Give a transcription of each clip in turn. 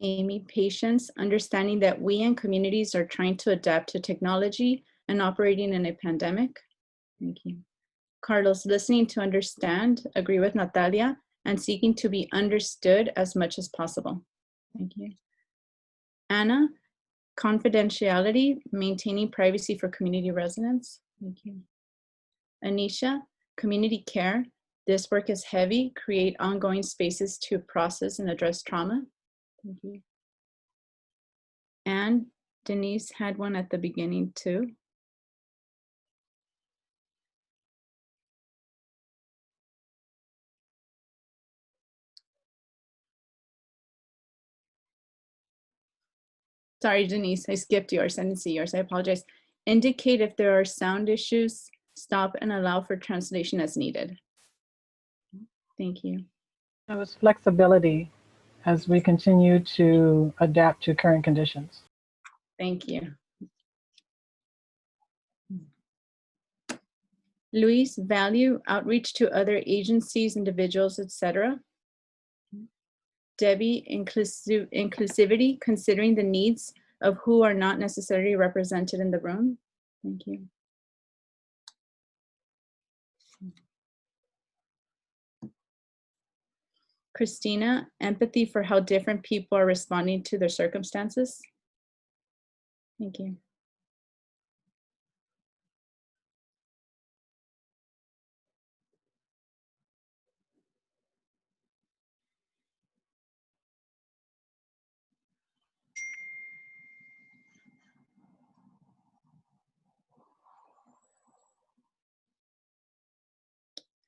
Amy, patience, understanding that we and communities are trying to adapt to technology and operating in a pandemic. Thank you. Carlos, listening to understand, agree with Natalia, and seeking to be understood as much as possible. Thank you. Anna, confidentiality, maintaining privacy for community residents. Thank you. Anisha, community care. This work is heavy, create ongoing spaces to process and address trauma. Thank you. And Denise had one at the beginning too. Sorry, Denise, I skipped yours. I didn't see yours. I apologize. Indicate if there are sound issues, stop and allow for translation as needed. Thank you. It was flexibility as we continue to adapt to current conditions. Thank you. Luis, value, outreach to other agencies, individuals, etc. Debbie, inclusivity, considering the needs of who are not necessarily represented in the room. Thank you. Christina, empathy for how different people are responding to their circumstances. Thank you.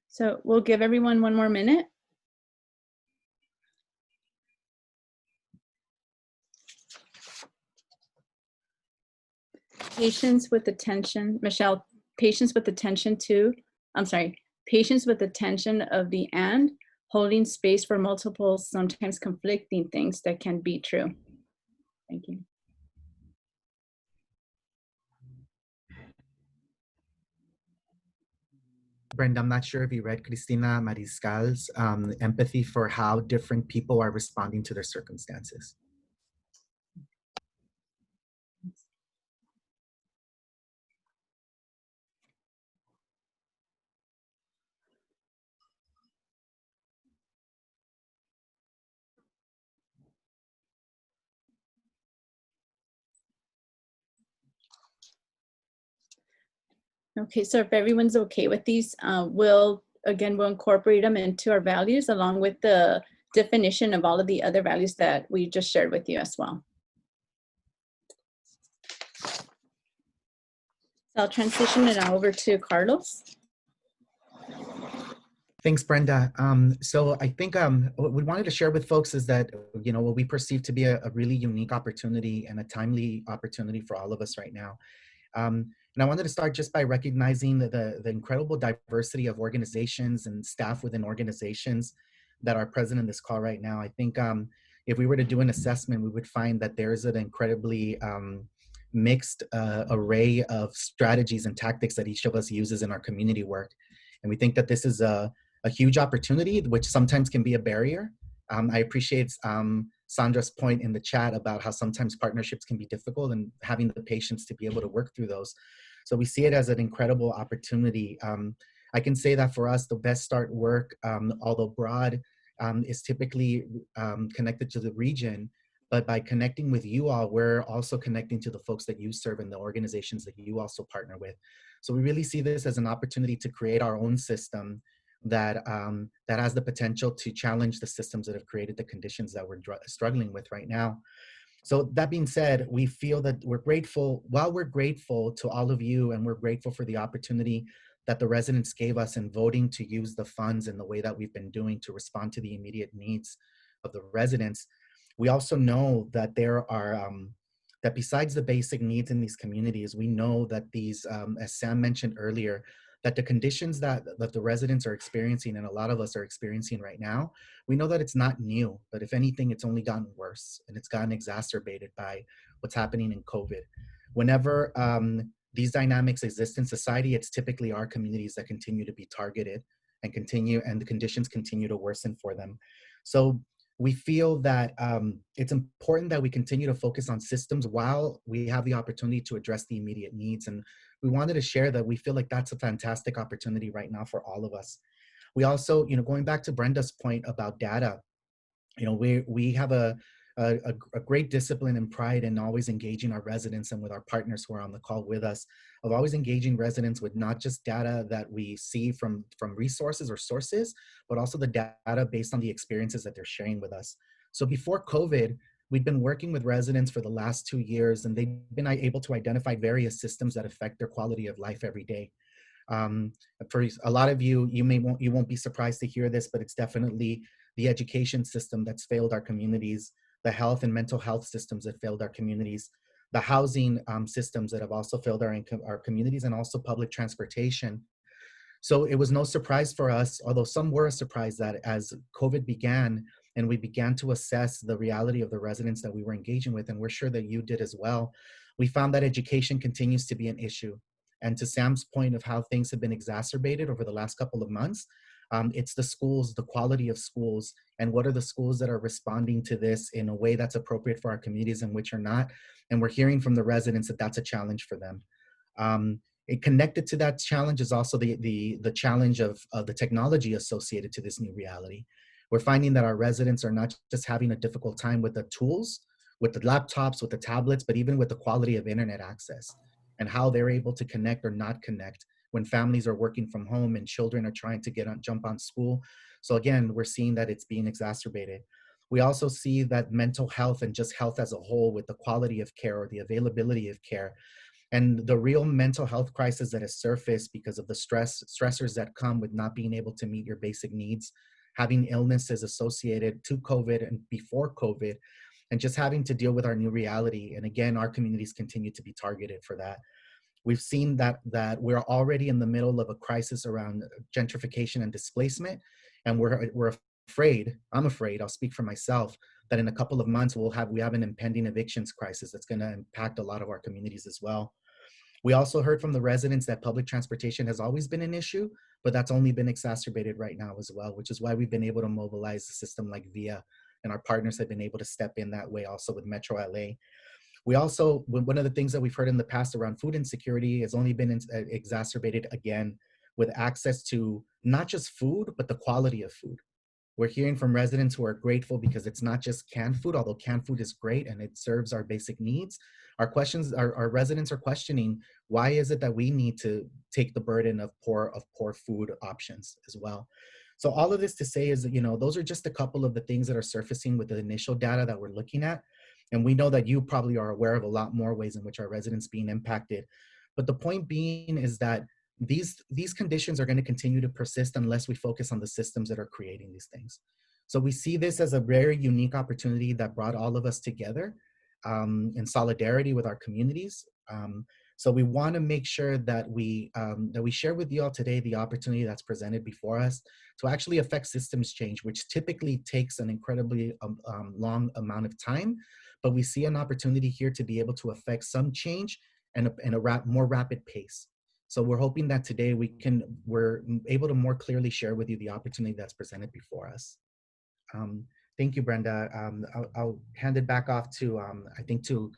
So we'll give everyone one more minute. Patience with attention, Michelle, patience with attention to, patience with attention of the and, holding space for multiple, sometimes conflicting things that can be true. Thank you. Brenda, I'm not sure if you read Cristina Mariscal's empathy for how different people are responding to their circumstances. Okay, so if everyone's okay with these, we'll incorporate them into our values along with the definition of all of the other values that we just shared with you as well. So I'll transition it over to Carlos. Thanks, Brenda. So I think what we wanted to share with folks is that, what we perceive to be a really unique opportunity and a timely opportunity for all of us right now. And I wanted to start just by recognizing the incredible diversity of organizations and staff within organizations that are present in this call right now. I think if we were to do an assessment, we would find that there's an incredibly mixed array of strategies and tactics that each of us uses in our community work. And we think that this is a huge opportunity, which sometimes can be a barrier. I appreciate Sandra's point in the chat about how sometimes partnerships can be difficult and having the patience to be able to work through those. So we see it as an incredible opportunity. I can say that for us, the Best Start work, although broad, is typically connected to the region, but by connecting with you all, we're also connecting to the folks that you serve and the organizations that you also partner with. So we really see this as an opportunity to create our own system that has the potential to challenge the systems that have created the conditions that we're struggling with right now. So that being said, we feel that we're grateful, while we're grateful to all of you and we're grateful for the opportunity that the residents gave us in voting to use the funds in the way that we've been doing to respond to the immediate needs of the residents, we also know that there are, that besides the basic needs in these communities, we know that these, as Sam mentioned earlier, that the conditions that the residents are experiencing and a lot of us are experiencing right now, we know that it's not new, but if anything, it's only gotten worse and it's gotten exacerbated by what's happening in COVID. Whenever these dynamics exist in society, it's typically our communities that continue to be targeted and the conditions continue to worsen for them. So we feel that it's important that we continue to focus on systems while we have the opportunity to address the immediate needs. And we wanted to share that we feel like that's a fantastic opportunity right now for all of us. We also, going back to Brenda's point about data, we have a great discipline and pride in always engaging our residents and with our partners who are on the call with us, of always engaging residents with not just data that we see from resources or sources, but also the data based on the experiences that they're sharing with us. So before COVID, we've been working with residents for the last 2 years, and they've been able to identify various systems that affect their quality of life every day. For a lot of you, you won't be surprised to hear this, but it's definitely the education system that's failed our communities, the health and mental health systems that failed our communities, the housing systems that have also failed our communities, and also public transportation. So it was no surprise for us, although some were surprised, that as COVID began and we began to assess the reality of the residents that we were engaging with, and we're sure that you did as well, we found that education continues to be an issue. And to Sam's point of how things have been exacerbated over the last couple of months, it's the schools, the quality of schools, and what are the schools that are responding to this in a way that's appropriate for our communities and which are not. And we're hearing from the residents that that's a challenge for them. Connected to that challenge is also the challenge of the technology associated to this new reality. We're finding that our residents are not just having a difficult time with the tools, with the laptops, with the tablets, but even with the quality of internet access and how they're able to connect or not connect when families are working from home and children are trying to jump on school. So again, we're seeing that it's being exacerbated. We also see that mental health and just health as a whole, with the quality of care or the availability of care, and the real mental health crisis that has surfaced because of the stressors that come with not being able to meet your basic needs, having illnesses associated to COVID and before COVID, and just having to deal with our new reality. And again, our communities continue to be targeted for that. We've seen that we're already in the middle of a crisis around gentrification and displacement, and we're afraid, I'm afraid, I'll speak for myself, that in a couple of months we have an impending evictions crisis that's going to impact a lot of our communities as well. We also heard from the residents that public transportation has always been an issue, but that's only been exacerbated right now as well, which is why we've been able to mobilize a system like VIA, and our partners have been able to step in that way also with Metro LA. We also, one of the things that we've heard in the past around food insecurity has only been exacerbated again with access to not just food, but the quality of food. We're hearing from residents who are grateful because it's not just canned food, although canned food is great and it serves our basic needs. Our residents are questioning, why is it that we need to take the burden of poor food options as well? So all of this to say is that, those are just a couple of the things that are surfacing with the initial data that we're looking at. And we know that you probably are aware of a lot more ways in which our residents being impacted. But the point being is that these conditions are going to continue to persist unless we focus on the systems that are creating these things. So we see this as a very unique opportunity that brought all of us together in solidarity with our communities. So we want to make sure that we share with you all today the opportunity that's presented before us to actually affect systems change, which typically takes an incredibly long amount of time. But we see an opportunity here to be able to affect some change and more rapid pace. So we're hoping that today we're able to more clearly share with you the opportunity that's presented before us. Thank you, Brenda. I'll hand it back off to, I think to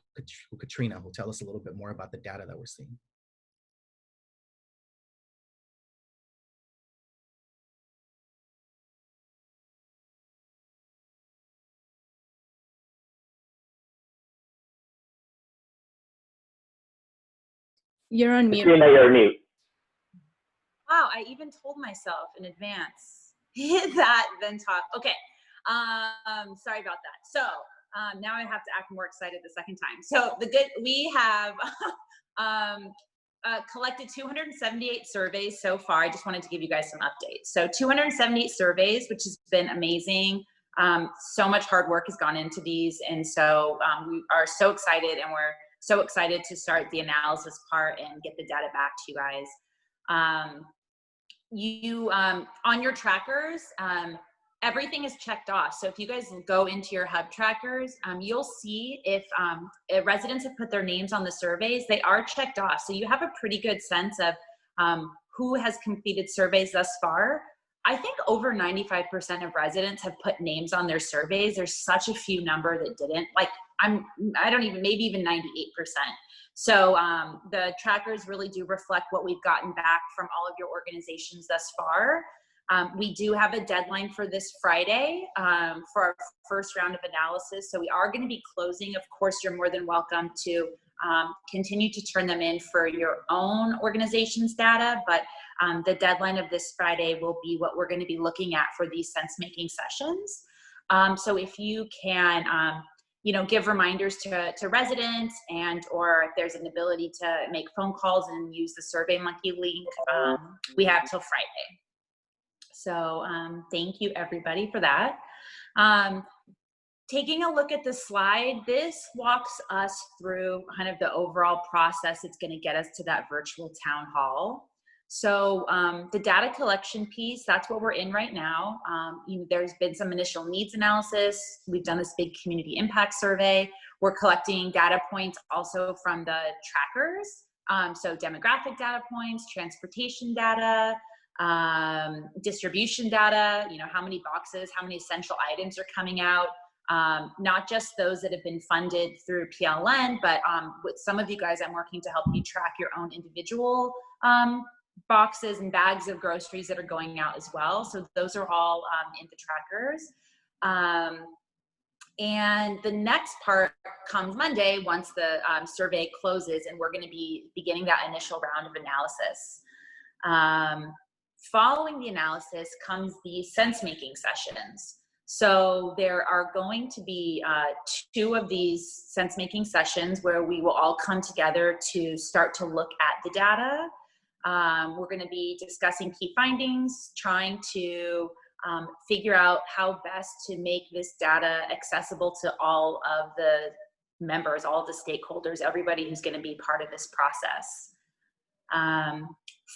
Katrina, who'll tell us a little bit more about the data that we're seeing. You're on mute. Katrina, you're mute. Wow, I even told myself in advance, hit that, then talk. Okay, sorry about that. So now I have to act more excited the second time. So we have collected 278 surveys so far. I just wanted to give you guys some updates. So 278 surveys, which has been amazing. So much hard work has gone into these. And so we are so excited, and we're so excited to start the analysis part and get the data back to you guys. On your trackers, everything is checked off. So if you guys go into your hub trackers, you'll see if residents have put their names on the surveys, they are checked off. So you have a pretty good sense of who has completed surveys thus far. I think over 95% of residents have put names on their surveys. There's such a few number that didn't. Like I don't even, maybe even 98%. So the trackers really do reflect what we've gotten back from all of your organizations thus far. We do have a deadline for this Friday for our first round of analysis. So we are going to be closing. Of course, you're more than welcome to continue to turn them in for your own organization's data, but the deadline of this Friday will be what we're going to be looking at for these sense-making sessions. So if you can, give reminders to residents, and or if there's an ability to make phone calls and use the SurveyMonkey link, we have till Friday. So thank you everybody for that. Taking a look at the slide, this walks us through kind of the overall process it's going to get us to that virtual town hall. So the data collection piece, that's what we're in right now. There's been some initial needs analysis. We've done this big community impact survey. We're collecting data points also from the trackers. So demographic data points, transportation data, distribution data, how many boxes, how many essential items are coming out. Not just those that have been funded through PLN, but with some of you guys, I'm working to help you track your own individual boxes and bags of groceries that are going out as well. So those are all in the trackers. And the next part comes Monday once the survey closes, and we're going to be beginning that initial round of analysis. Following the analysis comes the sense-making sessions. So there are going to be 2 of these sense-making sessions where we will all come together to start to look at the data. We're going to be discussing key findings, trying to figure out how best to make this data accessible to all of the members, all of the stakeholders, everybody who's going to be part of this process.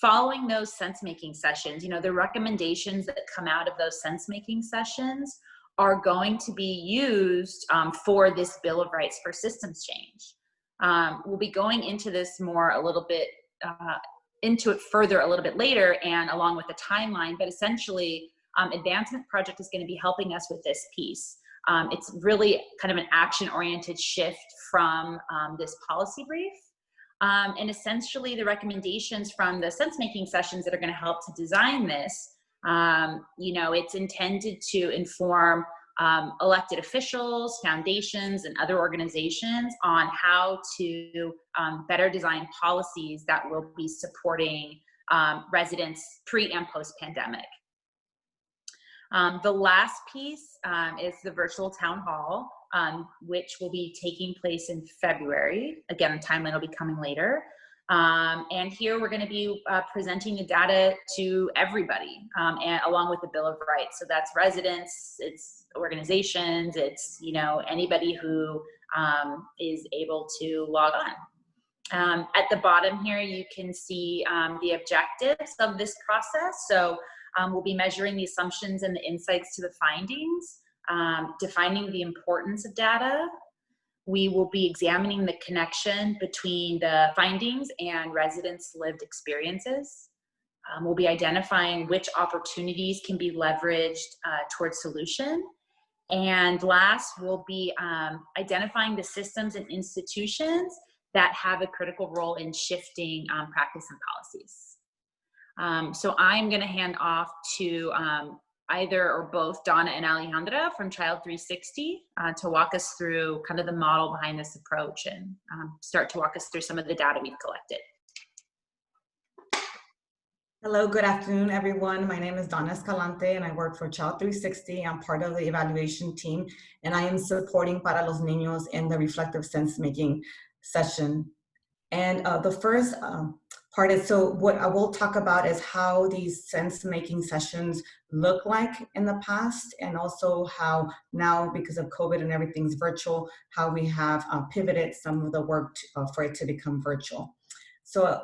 Following those sense-making sessions, the recommendations that come out of those sense-making sessions are going to be used for this Bill of Rights for systems change. We'll be going into this more a little bit, into it further a little bit later, and along with the timeline, but essentially Advancement Project is going to be helping us with this piece. It's really kind of an action-oriented shift from this policy brief. And essentially the recommendations from the sense-making sessions that are going to help to design this, it's intended to inform elected officials, foundations, and other organizations on how to better design policies that will be supporting residents pre- and post-pandemic. The last piece is the virtual town hall, which will be taking place in February. Again, the timeline will be coming later. And here we're going to be presenting the data to everybody, and along with the Bill of Rights. So that's residents, it's organizations, it's anybody who is able to log on. At the bottom here, you can see the objectives of this process. So we'll be measuring the assumptions and the insights to the findings, defining the importance of data. We will be examining the connection between the findings and residents' lived experiences. We'll be identifying which opportunities can be leveraged towards solution. And last, we'll be identifying the systems and institutions that have a critical role in shifting practice and policies. So I'm going to hand off to either or both Donna and Alejandra from Child 360 to walk us through kind of the model behind this approach and start to walk us through some of the data we've collected. Hello, good afternoon, everyone. My name is Donna Escalante and I work for Child 360. I'm part of the evaluation team and I am supporting Para los Niños in the reflective sense-making session. And the first part is, so what I will talk about is how these sense-making sessions look like in the past, and also how now, because of COVID and everything's virtual, how we have pivoted some of the work for it to become virtual. So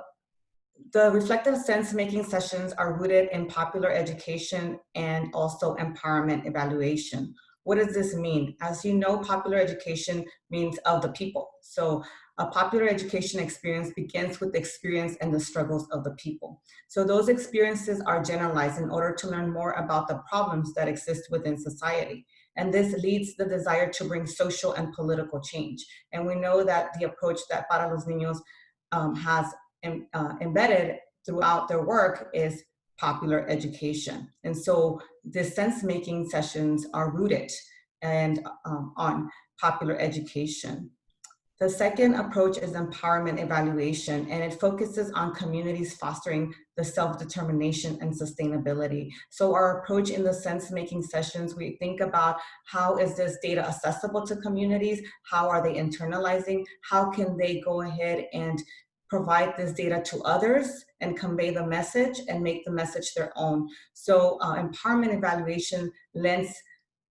the reflective sense-making sessions are rooted in popular education and also empowerment evaluation. What does this mean? As you know, popular education means of the people. So A popular education experience begins with the experience and the struggles of the people. So those experiences are generalized in order to learn more about the problems that exist within society. And this leads the desire to bring social and political change. And we know that the approach that Para los Niños has embedded throughout their work is popular education. And so the sense-making sessions are rooted and on popular education. The second approach is empowerment evaluation, and it focuses on communities fostering the self-determination and sustainability. So our approach in the sense-making sessions, we think about how is this data accessible to communities? How are they internalizing? How can they go ahead and provide this data to others and convey the message and make the message their own? So empowerment evaluation lends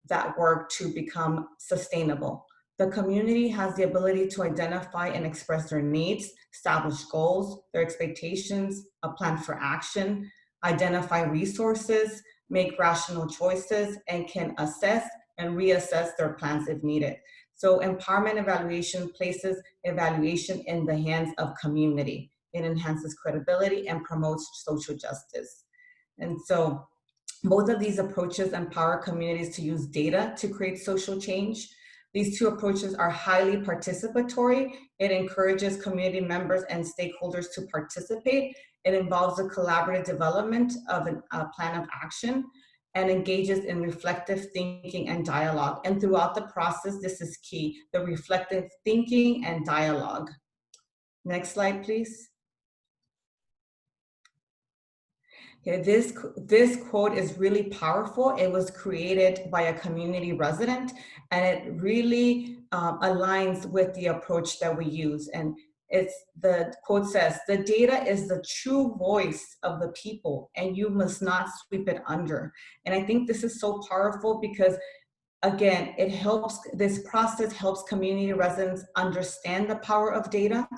that work to become sustainable. The community has the ability to identify and express their needs, establish goals, their expectations, a plan for action, identify resources, make rational choices, and can assess and reassess their plans if needed. So empowerment evaluation places evaluation in the hands of community. It enhances credibility and promotes social justice. And so both of these approaches empower communities to use data to create social change. These two approaches are highly participatory. It encourages community members and stakeholders to participate. It involves the collaborative development of a plan of action and engages in reflective thinking and dialogue. And throughout the process, this is key, the reflective thinking and dialogue. Next slide, please. Okay, this quote is really powerful. It was created by a community resident, and it really aligns with the approach that we use. And the quote says, "The data is the true voice of the people, and you must not sweep it under." And I think this is so powerful because, again, this process helps community residents understand the power of data,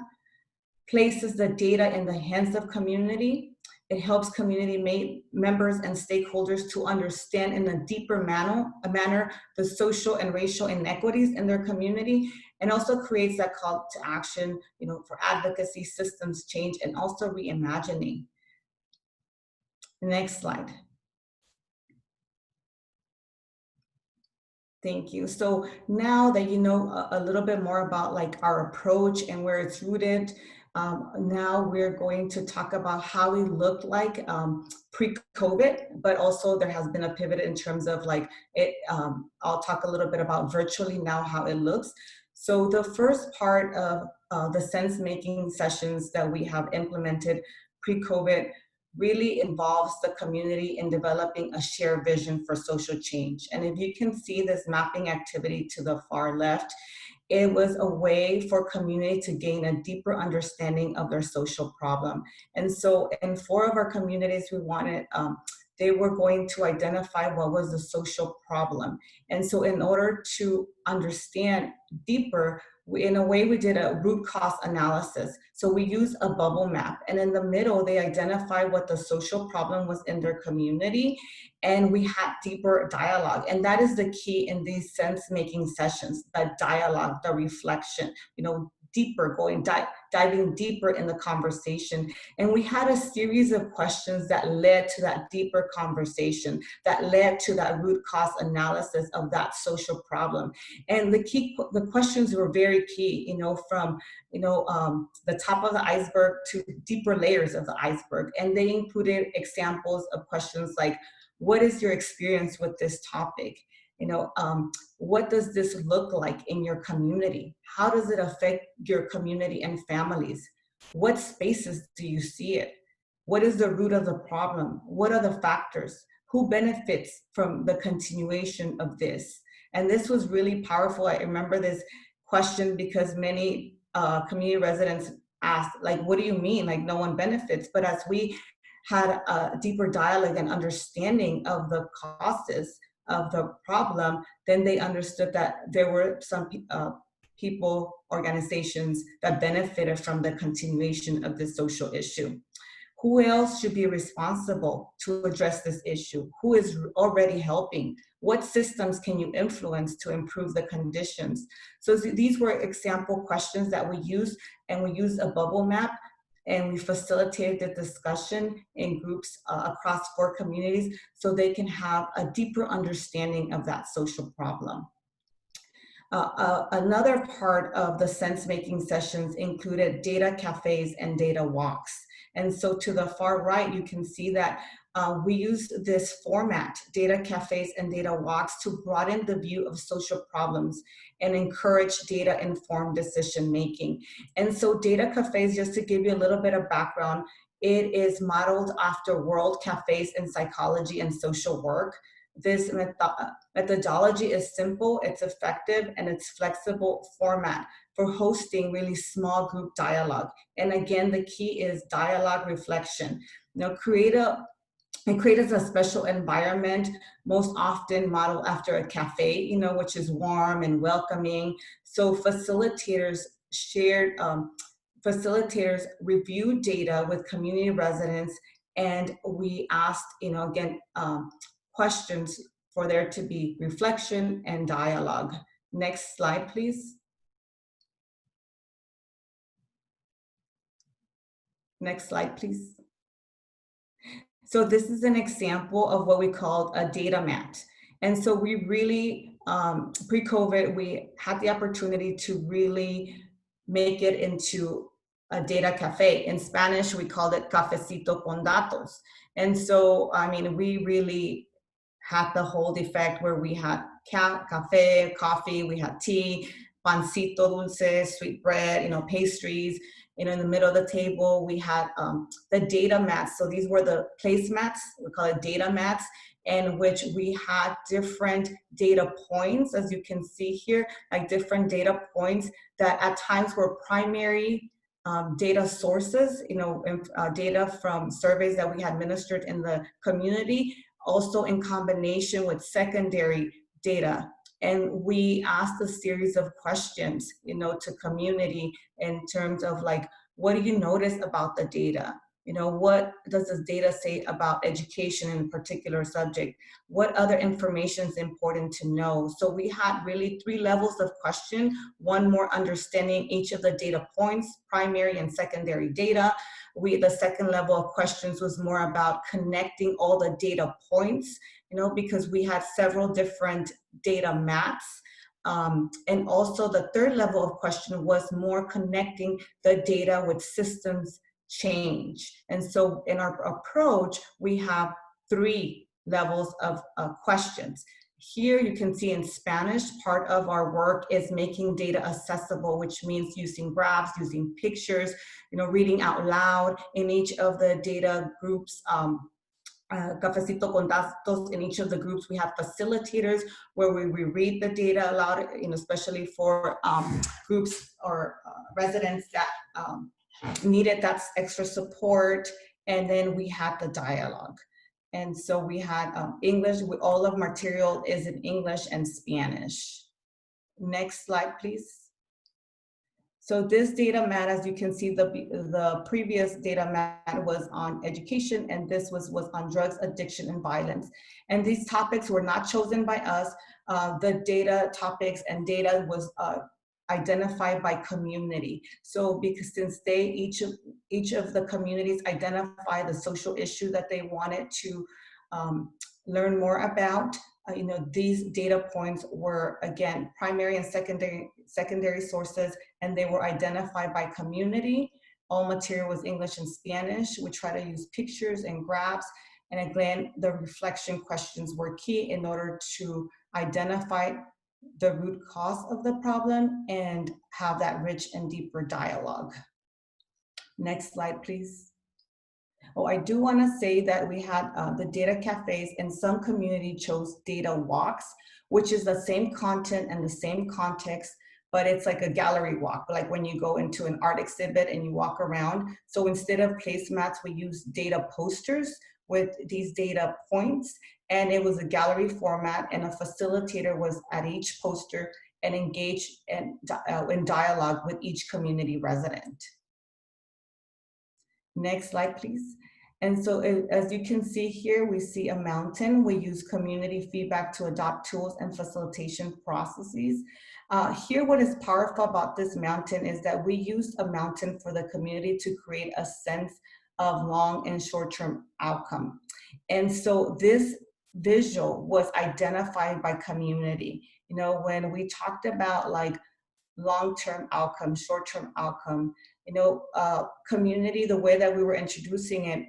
places the data in the hands of community. It helps community members and stakeholders to understand in a deeper manner the social and racial inequities in their community, and also creates that call to action, for advocacy, systems change, and also reimagining. Next slide. Thank you. So now that you know a little bit more about our approach and where it's rooted, now we're going to talk about how we looked like pre-COVID, but also there has been a pivot in terms of I'll talk a little bit about virtually now how it looks. So the first part of the sense-making sessions that we have implemented pre-COVID really involves the community in developing a shared vision for social change. And if you can see this mapping activity to the far left, it was a way for community to gain a deeper understanding of their social problem. And so in 4 of our communities, we wanted, they were going to identify what was the social problem. And so in order to understand deeper, in a way we did a root cause analysis. So we used a bubble map, and in the middle, they identified what the social problem was in their community, and we had deeper dialogue. And that is the key in these sense-making sessions, the dialogue, the reflection, deeper, diving deeper in the conversation. And we had a series of questions that led to that deeper conversation, that led to that root cause analysis of that social problem. And the questions were very key, from the top of the iceberg to deeper layers of the iceberg. And they included examples of questions like, what is your experience with this topic? What does this look like in your community? How does it affect your community and families? What spaces do you see it? What is the root of the problem? What are the factors? Who benefits from the continuation of this? And this was really powerful. I remember this question because many community residents asked, what do you mean? No one benefits. But as we had a deeper dialogue and understanding of the causes of the problem, then they understood that there were some people, organizations that benefited from the continuation of this social issue. Who else should be responsible to address this issue? Who is already helping? What systems can you influence to improve the conditions? So these were example questions that we used, and we used a bubble map, and we facilitated the discussion in groups across 4 communities so they can have a deeper understanding of that social problem. Another part of the sense-making sessions included data cafes and data walks. And so to the far right, you can see that we used this format, data cafes and data walks, to broaden the view of social problems and encourage data-informed decision-making. And so data cafes, just to give you a little bit of background, it is modeled after World Cafes in Psychology and Social Work. This methodology is simple, it's effective, and it's flexible format for hosting really small group dialogue. And again, the key is dialogue reflection. You know, create a special environment, most often modeled after a cafe, you know, which is warm and welcoming. So facilitators review data with community residents, and we asked, you know, again, questions for there to be reflection and dialogue. Next slide, please. Next slide, please. So this is an example of what we called a data mat. And so we really, pre-COVID, we had the opportunity to really make it into a data cafe. In Spanish, we called it cafecito con datos. And so, I mean, we really had the whole effect where we had cafe, coffee, we had tea, pancito dulce, sweet bread, you know, pastries. You know, in the middle of the table, we had the data mats. So these were the placemats, we call it data mats, in which we had different data points, as you can see here, like different data points that at times were primary data sources, you know, data from surveys that we had administered in the community, also in combination with secondary data. And we asked a series of questions, you know, to community in terms of like, what do you notice about the data? You know, what does this data say about education in a particular subject? What other information is important to know? So we had really 3 levels of question, one more understanding each of the data points, primary and secondary data. The second level of questions was more about connecting all the data points, you know, because we had several different data mats. And also the third level of question was more connecting the data with systems change. And so in our approach, we have 3 levels of questions. Here you can see in Spanish, part of our work is making data accessible, which means using graphs, using pictures, you know, reading out loud in each of the data groups. Cafecito con datos, in each of the groups, we have facilitators where we read the data aloud, you know, especially for groups or residents that needed that extra support. And then we had the dialogue. And so we had English, all of material is in English and Spanish. Next slide, please. So this data mat, as you can see, the previous data mat was on education, and this was on drugs, addiction, and violence. And these topics were not chosen by us. The data topics and data was identified by community. So because since each of the communities identified the social issue that they wanted to learn more about, you know, these data points were, again, primary and secondary sources, and they were identified by community. All material was English and Spanish. We try to use pictures and graphs. And again, the reflection questions were key in order to identify the root cause of the problem and have that rich and deeper dialogue. Next slide, please. Oh, I do want to say that we had the data cafes, and some community chose data walks, which is the same content and the same context, but it's like a gallery walk, like when you go into an art exhibit and you walk around. So instead of placemats, we use data posters with these data points, and it was a gallery format, and a facilitator was at each poster and engaged in dialogue with each community resident. Next slide, please. And so as you can see here, we see a mountain. We use community feedback to adopt tools and facilitation processes. Here, what is powerful about this mountain is that we used a mountain for the community to create a sense of long and short-term outcome. And so this visual was identified by community. You know, when we talked about like long-term outcome, short-term outcome, you know, community, the way that we were introducing it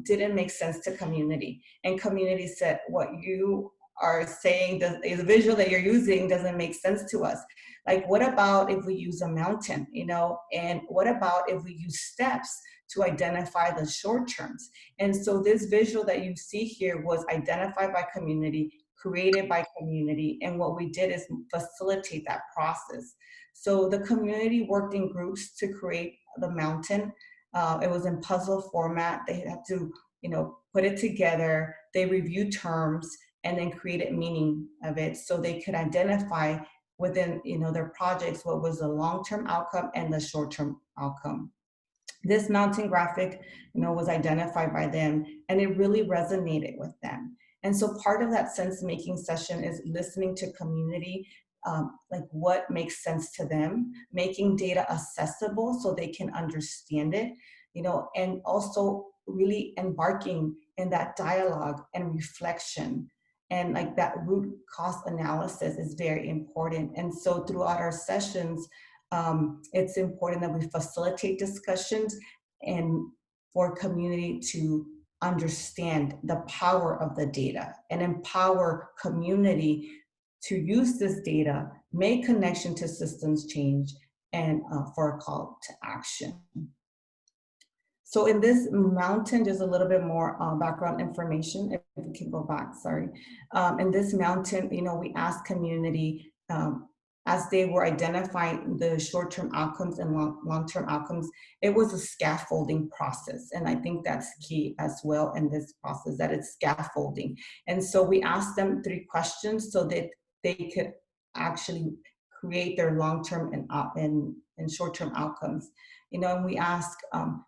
didn't make sense to community. And community said, what you are saying, the visual that you're using doesn't make sense to us. Like, what about if we use a mountain, you know, and what about if we use steps to identify the short terms? And so this visual that you see here was identified by community, created by community, and what we did is facilitate that process. So the community worked in groups to create the mountain. It was in puzzle format. They had to, you know, put it together. They reviewed terms and then created meaning of it, so they could identify within, you know, their projects what was the long-term outcome and the short-term outcome. This mountain graphic, you know, was identified by them, and it really resonated with them. And so part of that sense-making session is listening to community, like what makes sense to them, making data accessible so they can understand it, you know, and also really embarking in that dialogue and reflection. And like that root cause analysis is very important. And so throughout our sessions, it's important that we facilitate discussions and for community to understand the power of the data and empower community to use this data, make connection to systems change, and for a call to action. So in this mountain, there's a little bit more background information, if we can go back, sorry. In this mountain, you know, we asked community, as they were identifying the short-term outcomes and long-term outcomes, it was a scaffolding process. And I think that's key as well in this process, that it's scaffolding. And so we asked them 3 questions so that they could actually create their long-term and short-term outcomes. You know, and we ask,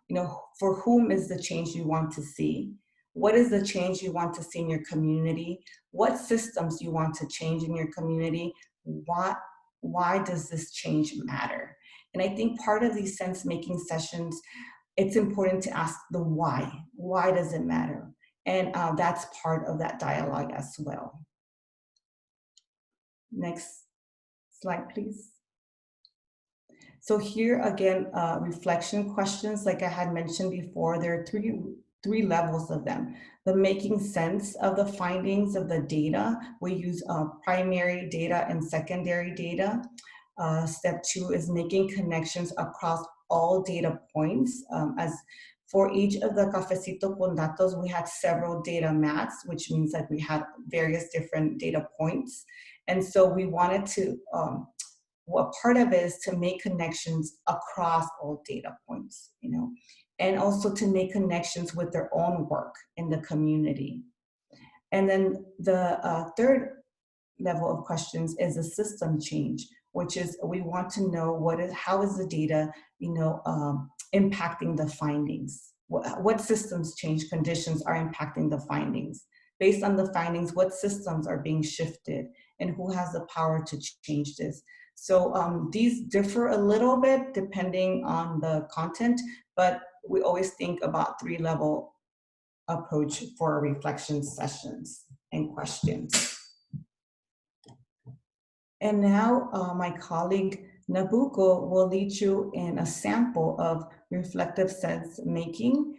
you know, for whom is the change you want to see? What is the change you want to see in your community? What systems you want to change in your community? Why does this change matter? And I think part of these sense-making sessions, it's important to ask the why. Why does it matter? And that's part of that dialogue as well. Next slide, please. So here again, reflection questions, like I had mentioned before, there are three levels of them. The making sense of the findings of the data. We use primary data and secondary data. Step 2 is making connections across all data points. As for each of the Cafecito con Datos, we had several data mats, which means that we had various different data points. And so we wanted to, what part of it is to make connections across all data points, you know, and also to make connections with their own work in the community. And then the third level of questions is a system change, which is we want to know how is the data, you know, impacting the findings. What systems change conditions are impacting the findings? Based on the findings, what systems are being shifted and who has the power to change this? So these differ a little bit depending on the content, but we always think about 3-level approach for reflection sessions and questions. And now my colleague Nabucco will lead you in a sample of reflective sense making,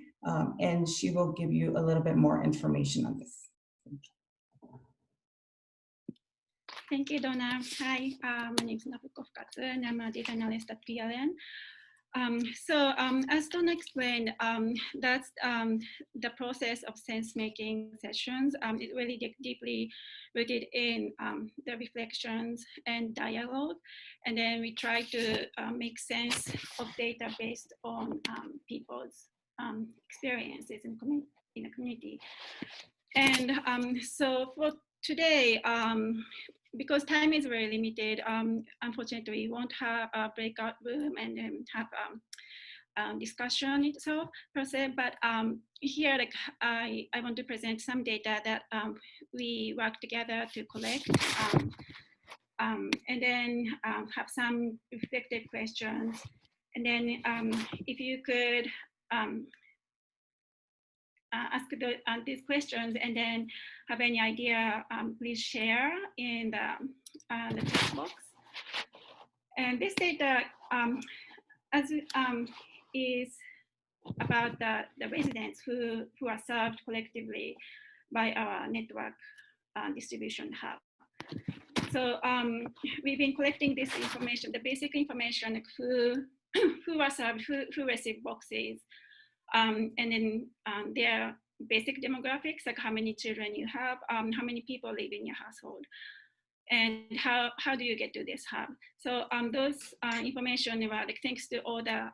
and she will give you a little bit more information on this. Thank you, Donna. Hi, my name is Nabucco Fukatsu, and I'm a data analyst at PLN. As Donna explained, that's the process of sense-making sessions. It really deeply rooted in the reflections and dialogue. And then we try to make sense of data based on people's experiences in the community. And so for today, because time is very limited, unfortunately, we won't have a breakout room and then have discussion itself per se, but here like I want to present some data that we work together to collect, and then have some reflective questions, and then if you could ask these questions and then have any idea, please share in the chat box. And this data is about the residents who are served collectively by our network distribution hub. So we've been collecting this information, the basic information, like who are served, who receive boxes, and then their basic demographics, like how many children you have, how many people live in your household, and how do you get to this hub. So those information were like thanks to all the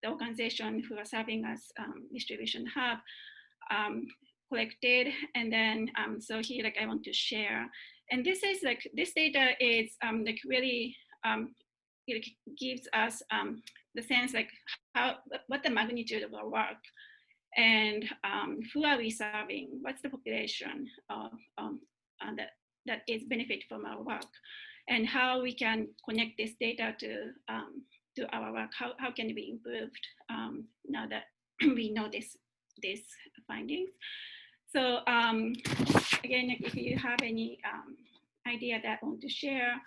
organization who are serving us distribution hub collected, and then so here like I want to share, and this is like this data is like really it gives us the sense like what the magnitude of our work, and who are we serving, what's the population of that is benefit from our work, and how we can connect this data to our work, how can it be improved now that we know this findings. So again, if you have any idea that I want to share,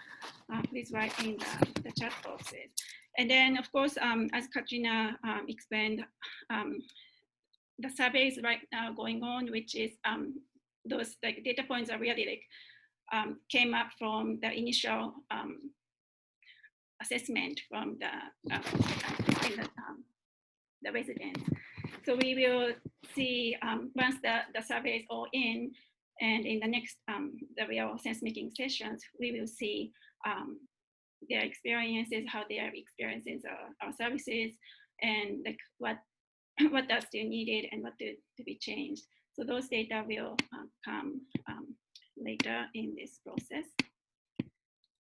please write in the chat boxes. And then of course, as Katrina explained, the survey is right now going on, which is those like data points are really like came up from the initial assessment from the residents. So we will see once the survey is all in, and in the next the real sense making sessions, we will see their experiences, how they are experiencing our services, and like what are still needed and what to be changed. So those data will come later in this process.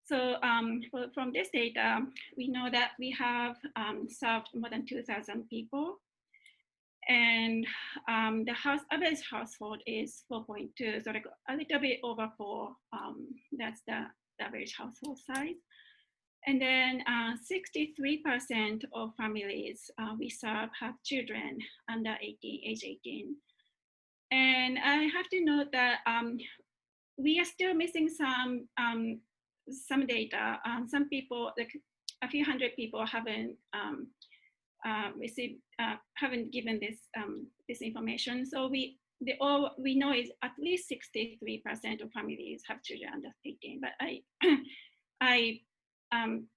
So from this data, we know that we have served more than 2,000 people, and the average household is 4.2, so like a little bit over 4. That's the average household size. And then 63% of families we serve have children under age 18. And I have to note that we are still missing some data. Some people, like a few hundred people, haven't haven't given this information. So all we know is at least 63% of families have children under 18. But I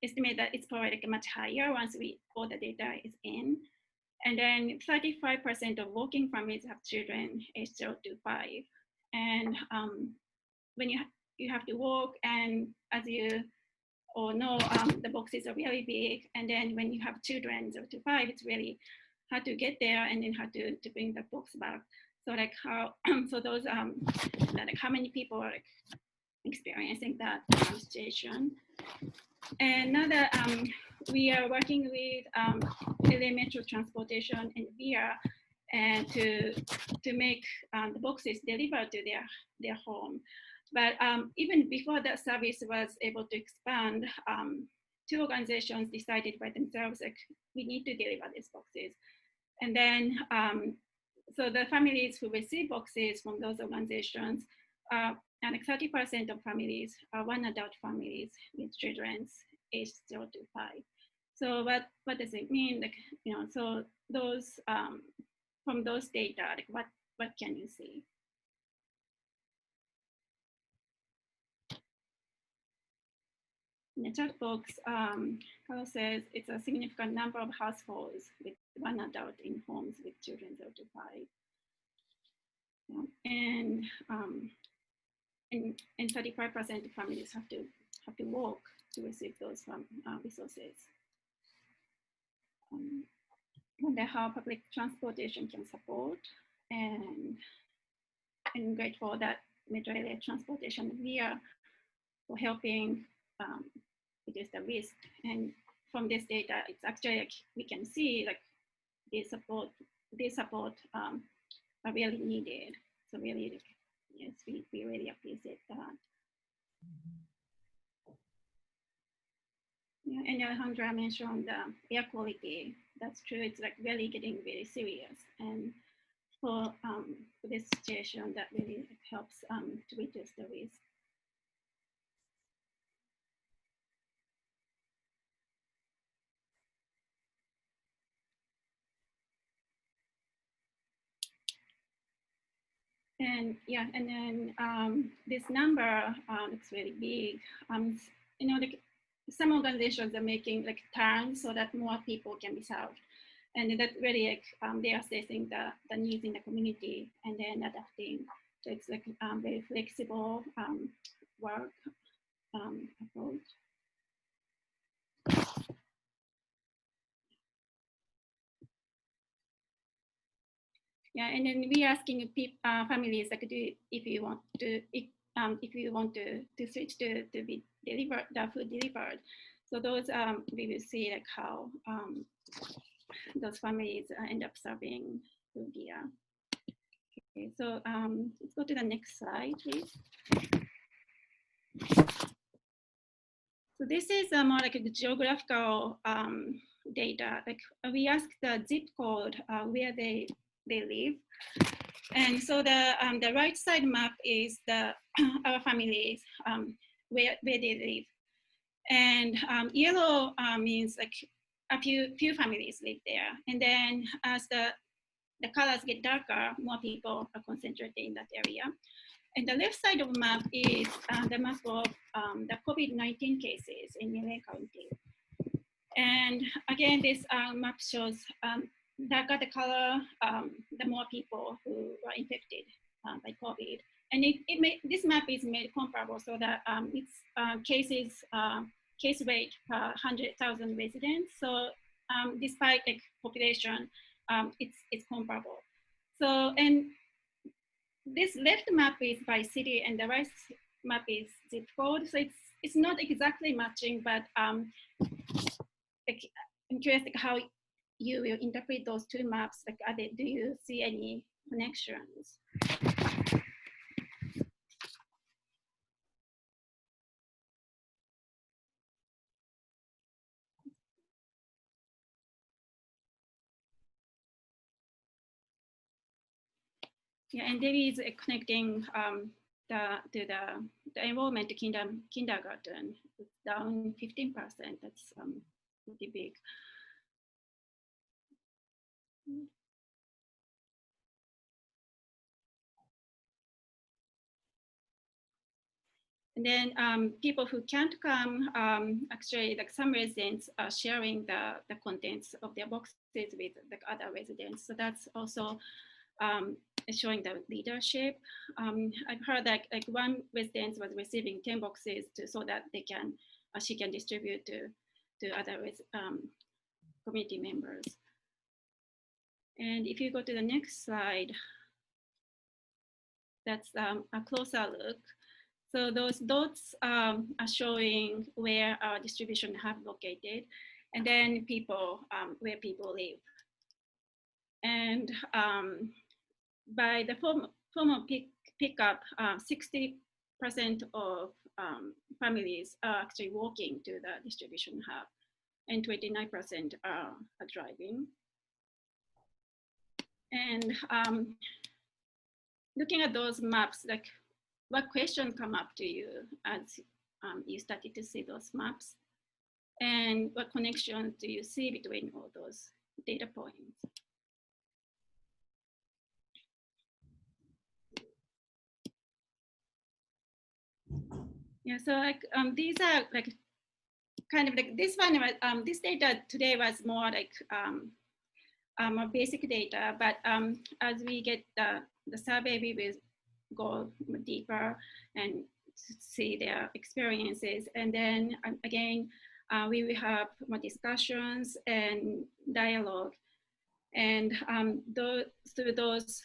estimate that it's probably like much higher once all the data is in. And then 35% of working families have children aged 0 to 5. And when you have to work, and as you all know, the boxes are really big. And then when you have children 0 to 5, it's really hard to get there, and then how to bring the box back. So like how so those like how many people are like experiencing that situation. And now that we are working with LA Metro Transportation and VIA, and to make the boxes delivered to their home. But even before that service was able to expand, 2 organizations decided by themselves, like, we need to deliver these boxes. And then, so the families who receive boxes from those organizations, and like 30% of families are one adult families with children aged 0 to 5. So what does it mean? Like, you know, so those from those data, like what can you see? In the chat box, Carl says it's a significant number of households with one adult in homes with children 0 to 5. And 35% of families have to work to receive those resources. Wonder how public transportation can support, and I'm grateful that Metro LA Transportation VIA for helping reduce the risk. And from this data, it's actually like we can see like this support are really needed. So really, yes, we really appreciate that. Yeah, and Alejandra mentioned air quality. That's true. It's like really getting very serious, and for this situation, that really helps to reduce the risk. And yeah, and then this number looks really big. You know, like some organizations are making like turns so that more people can be served, and that really like they are assessing the needs in the community and then adapting. So it's like very flexible work approach. Yeah, and then we asking families like, if you want to switch to be delivered, the food delivered. So those we will see like how those families end up serving food here. Okay, so let's go to the next slide, please. So this is more like the geographical data. Like we ask the zip code where they live, and so the right side map is our families where they live, and yellow means like a few families live there, and then as the colors get darker, more people are concentrated in that area. And the left side of the map is the map of the COVID-19 cases in LA County. And again, this map shows darker the color, the more people who were infected by COVID. And this map is made comparable so that it's case rate per 100,000 residents. So despite like population, it's comparable. So, and this left map is by city and the right map is zip code. So it's not exactly matching, but like, I'm curious like how you will interpret those two maps. Like, do you see any connections? Yeah, and there is connecting the enrollment to kindergarten. It's down 15%. That's pretty big. And then people who can't come, actually, like some residents are sharing the contents of their boxes with like other residents. So that's also showing the leadership. I've heard that like one resident was receiving 10 boxes so that she can distribute to other community members. And if you go to the next slide, that's a closer look. So those dots are showing where our distribution have located, and then where people live. And by the form of pickup, 60% of families are actually walking to the distribution hub, and 29% are driving. And looking at those maps, like what questions come up to you as you started to see those maps? And what connections do you see between all those data points? Yeah, so like these are like kind of like this one. This data today was more like more basic data, but as we get the survey, we will go deeper and see their experiences, and then again we will have more discussions and dialogue, and through those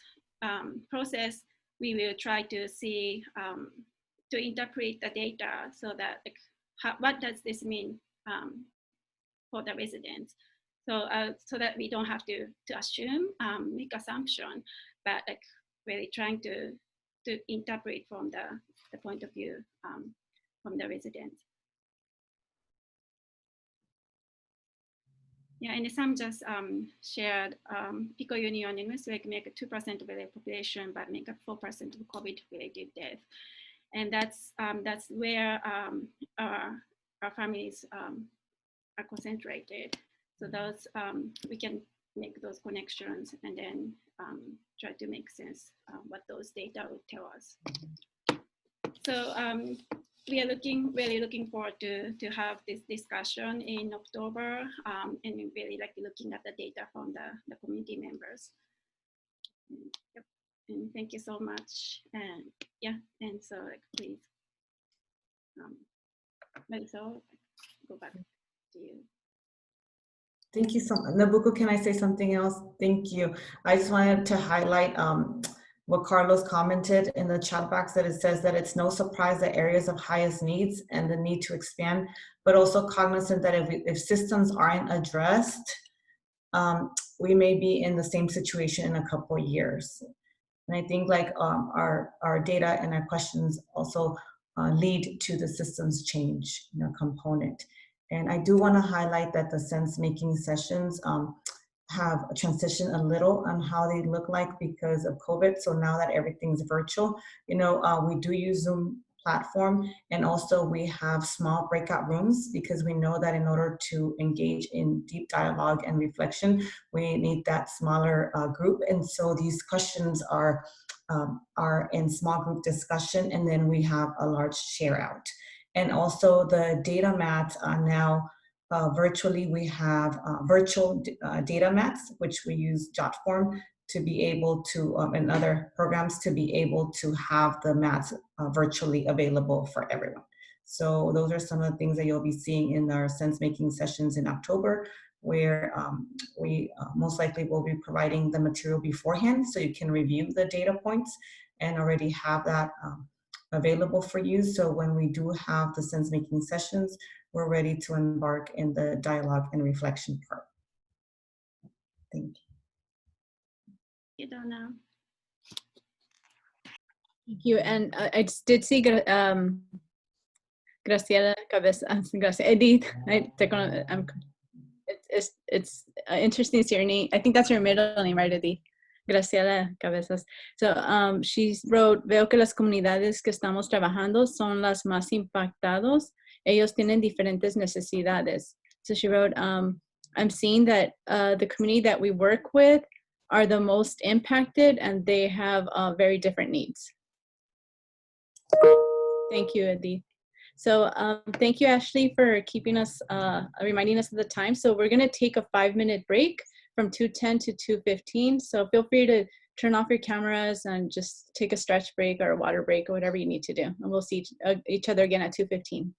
process we will try to see to interpret the data so that like, what does this mean for the residents. So that we don't have to assume, make assumption, but like really trying to interpret from the point of view from the residents. Yeah, and some just shared Pico Union in Westlake make 2% of the population, but make up 4% of COVID-related death, and that's where our families are concentrated. So those we can make those connections and then try to make sense what those data would tell us. So we are really looking forward to have this discussion in October, and really like looking at the data from the community members. Yep. And thank you so much. And yeah, and so like, please, Marisol, go back to you. Thank you so much. Nabucco, can I say something else? Thank you. I just wanted to highlight what Carlos commented in the chat box, that it says that it's no surprise that areas of highest needs and the need to expand, but also cognizant that if systems aren't addressed, we may be in the same situation in a couple of years. And I think like our data and our questions also lead to the systems change, component. And I do want to highlight that the sense-making sessions have transitioned a little on how they look like because of COVID. So now that everything's virtual, we do use Zoom platform, and also we have small breakout rooms because we know that in order to engage in deep dialogue and reflection, we need that smaller group. And so these questions are in small group discussion, and then we have a large share out. And also the data mats are now virtually. We have virtual data mats, which we use JotForm to be able to, and other programs to be able to have the mats virtually available for everyone. So those are some of the things that you'll be seeing in our sense-making sessions in October, where we most likely will be providing the material beforehand so you can review the data points and already have that available for you. So when we do have the sense-making sessions, we're ready to embark in the dialogue and reflection part. Thank you. You don't know. Thank you. And I just did see Graciela Cabezas, Edith. It's interesting to see your name. I think that's your middle name, right, Edith? Graciela Cabezas. So she wrote, veo que las comunidades que estamos trabajando son las más impactados. Ellos tienen diferentes necesidades. So she wrote, I'm seeing that the community that we work with are the most impacted, and they have very different needs. Thank you, Edith. So thank you, Ashley, for keeping us, reminding us of the time. So we're gonna take a 5-minute break from 2:10 to 2:15. So feel free to turn off your cameras and just take a stretch break or a water break or whatever you need to do. And we'll see each other again at 2:15.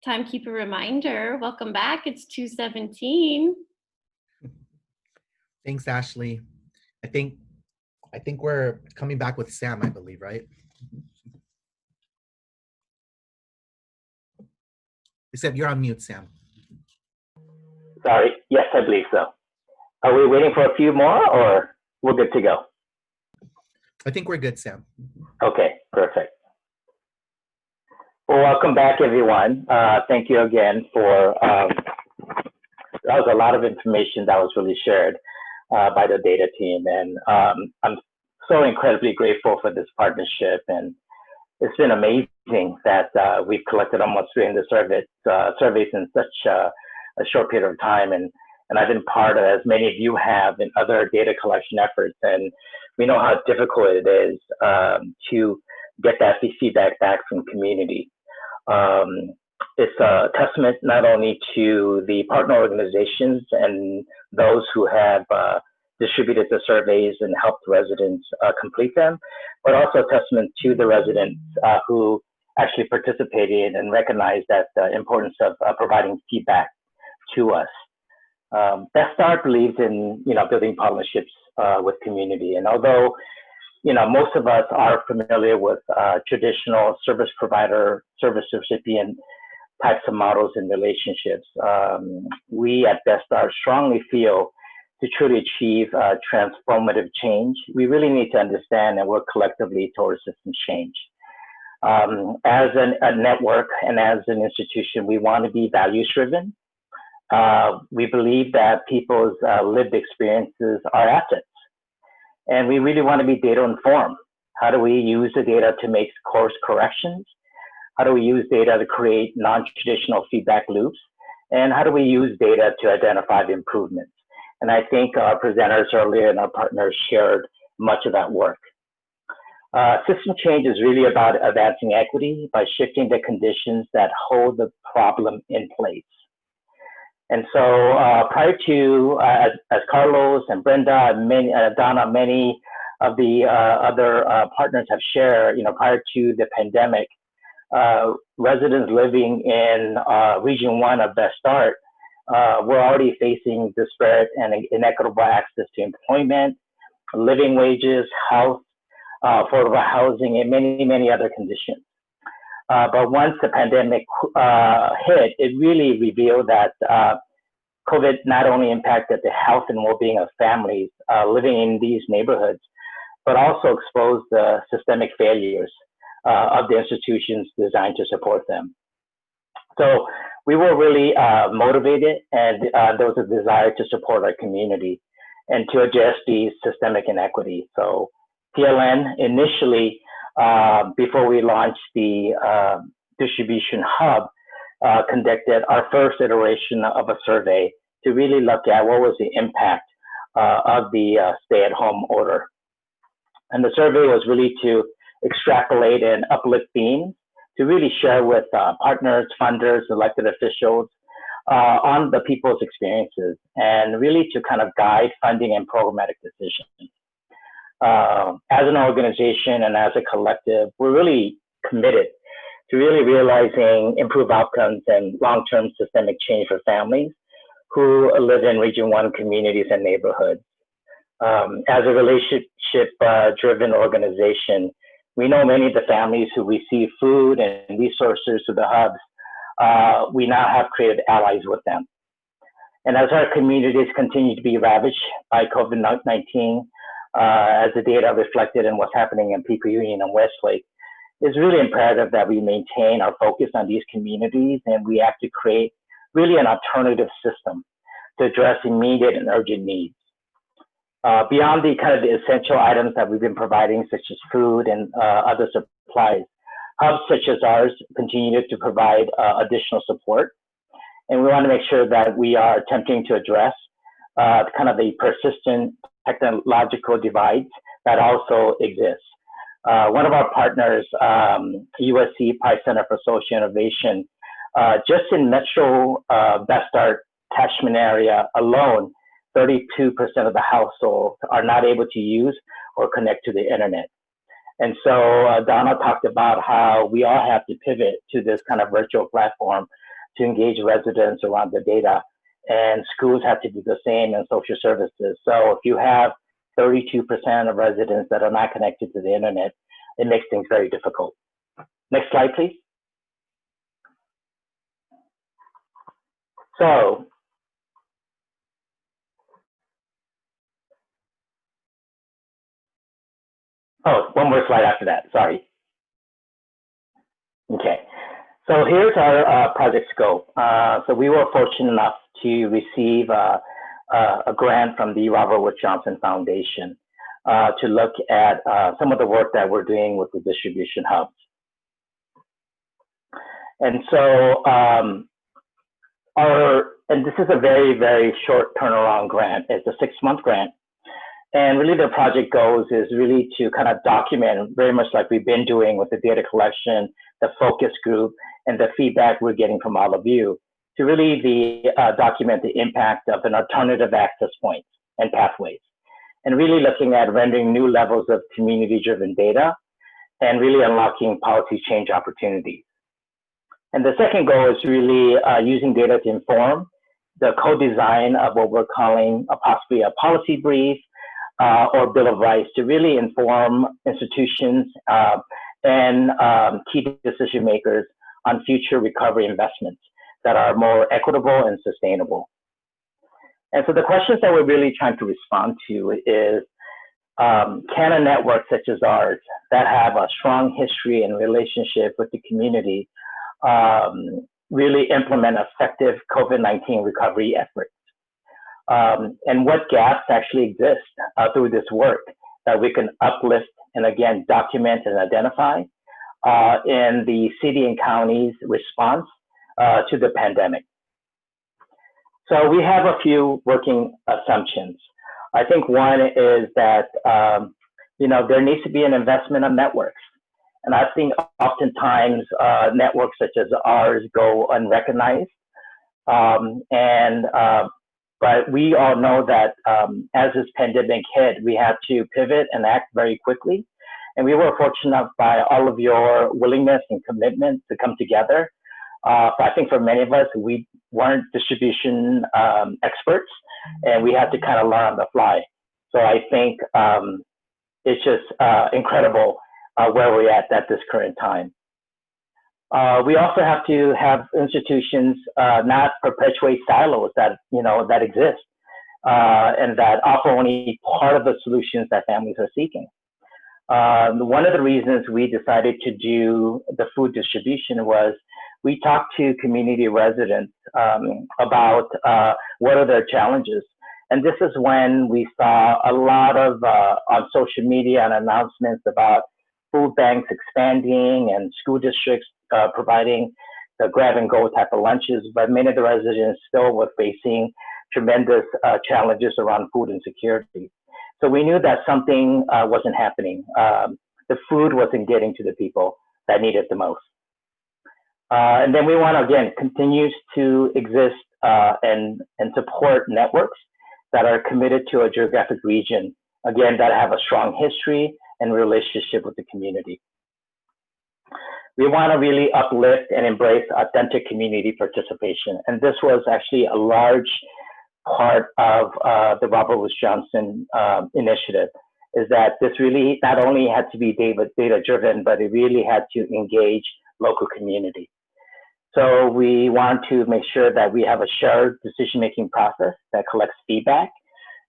timekeeper reminder. Welcome back. It's 2:17. Thanks, Ashley. I think we're coming back with Sam, I believe, right? Except you're on mute, Sam. Sorry. Yes, I believe so. Are we waiting for a few more, or we're good to go? I think we're good, Sam. Okay, perfect. Well, welcome back, everyone. Thank you again for, that was a lot of information that was really shared by the data team. And I'm so incredibly grateful for this partnership. And it's been amazing that we've collected almost 300 surveys in such a short period of time. And I've been part of, as many of you have, in other data collection efforts. And we know how difficult it is to get that feedback back from community. It's a testament not only to the partner organizations and those who have distributed the surveys and helped residents complete them, but also a testament to the residents who actually participated and recognized that the importance of providing feedback to us. Esta believes in building partnerships with community, and although most of us are familiar with traditional service provider, service recipient types of models and relationships, we at Esta strongly feel to truly achieve transformative change, we really need to understand and work collectively towards system change. As a network and as an institution, we want to be values driven. We believe that people's lived experiences are assets. And we really want to be data informed. How do we use the data to make course corrections? How do we use data to create non-traditional feedback loops? And how do we use data to identify the improvements? And I think our presenters earlier and our partners shared much of that work. System change is really about advancing equity by shifting the conditions that hold the problem in place. And so prior to, as Carlos and Brenda and Donna, many of the other partners have shared, prior to the pandemic, residents living in Region 1 of Esta were already facing disparate and inequitable access to employment, living wages, health, affordable housing, and many, many other conditions. But once the pandemic hit, it really revealed that COVID not only impacted the health and well-being of families living in these neighborhoods, but also exposed the systemic failures of the institutions designed to support them. So we were really motivated, and there was a desire to support our community and to address these systemic inequities. So PLN initially, before we launched the distribution hub, conducted our first iteration of a survey to really look at what was the impact of the stay-at-home order. And the survey was really to extrapolate and uplift themes to really share with partners, funders, elected officials on the people's experiences, and really to kind of guide funding and programmatic decisions. As an organization and as a collective, we're really committed to really realizing improved outcomes and long-term systemic change for families who live in Region 1 communities and neighborhoods. As a relationship-driven organization, we know many of the families who receive food and resources through the hubs. We now have created allies with them. And as our communities continue to be ravaged by COVID-19, as the data reflected in what's happening in People Union and Westlake, it's really imperative that we maintain our focus on these communities, and we have to create really an alternative system to address immediate and urgent needs. Beyond the kind of the essential items that we've been providing, such as food and other supplies, hubs such as ours continue to provide additional support. And we want to make sure that we are attempting to address kind of the persistent technological divides that also exist. One of our partners, USC Price Center for Social Innovation, just in Metro Esta catchment area alone, 32% of the households are not able to use or connect to the internet. And so Donna talked about how we all have to pivot to this kind of virtual platform to engage residents around the data. And schools have to do the same, and social services. So if you have 32% of residents that are not connected to the internet, it makes things very difficult. Next slide, please. So, oh, one more slide after that, sorry. Okay, so here's our project scope. So we were fortunate enough to receive a grant from the Robert Wood Johnson Foundation to look at some of the work that we're doing with the distribution hubs. And so, and this is a very, very short turnaround grant. It's a 6-month grant. And really the project goals is really to kind of document, very much like we've been doing with the data collection, the focus group, and the feedback we're getting from all of you, to really document the impact of an alternative access points and pathways. And really looking at rendering new levels of community-driven data and really unlocking policy change opportunities. And the second goal is really using data to inform the co-design of what we're calling possibly a policy brief or Bill of Rights, to really inform institutions and key decision makers on future recovery investments that are more equitable and sustainable. And so the questions that we're really trying to respond to is, can a network such as ours that have a strong history and relationship with the community really implement effective COVID-19 recovery efforts? And what gaps actually exist through this work that we can uplift and again document and identify in the city and county's response to the pandemic. So we have a few working assumptions. I think one is that there needs to be an investment on networks. And I think oftentimes networks such as ours go unrecognized. But we all know that as this pandemic hit, we had to pivot and act very quickly. And we were fortunate enough by all of your willingness and commitment to come together. But I think for many of us, we weren't distribution experts, and we had to kind of learn on the fly. So I think it's just incredible where we're at this current time. We also have to have institutions not perpetuate silos that that exist and that offer only part of the solutions that families are seeking. One of the reasons we decided to do the food distribution was we talked to community residents about what are their challenges. And this is when we saw a lot of on social media and announcements about food banks expanding and school districts providing the grab-and-go type of lunches, but many of the residents still were facing tremendous challenges around food insecurity. So we knew that something wasn't happening. The food wasn't getting to the people that need it the most. And then we want to, again, continue to exist and support networks that are committed to a geographic region, again, that have a strong history and relationship with the community. We want to really uplift and embrace authentic community participation. And this was actually a large part of the Robert Wood Johnson initiative, is that this really not only had to be data-driven, but it really had to engage local community. So we want to make sure that we have a shared decision-making process that collects feedback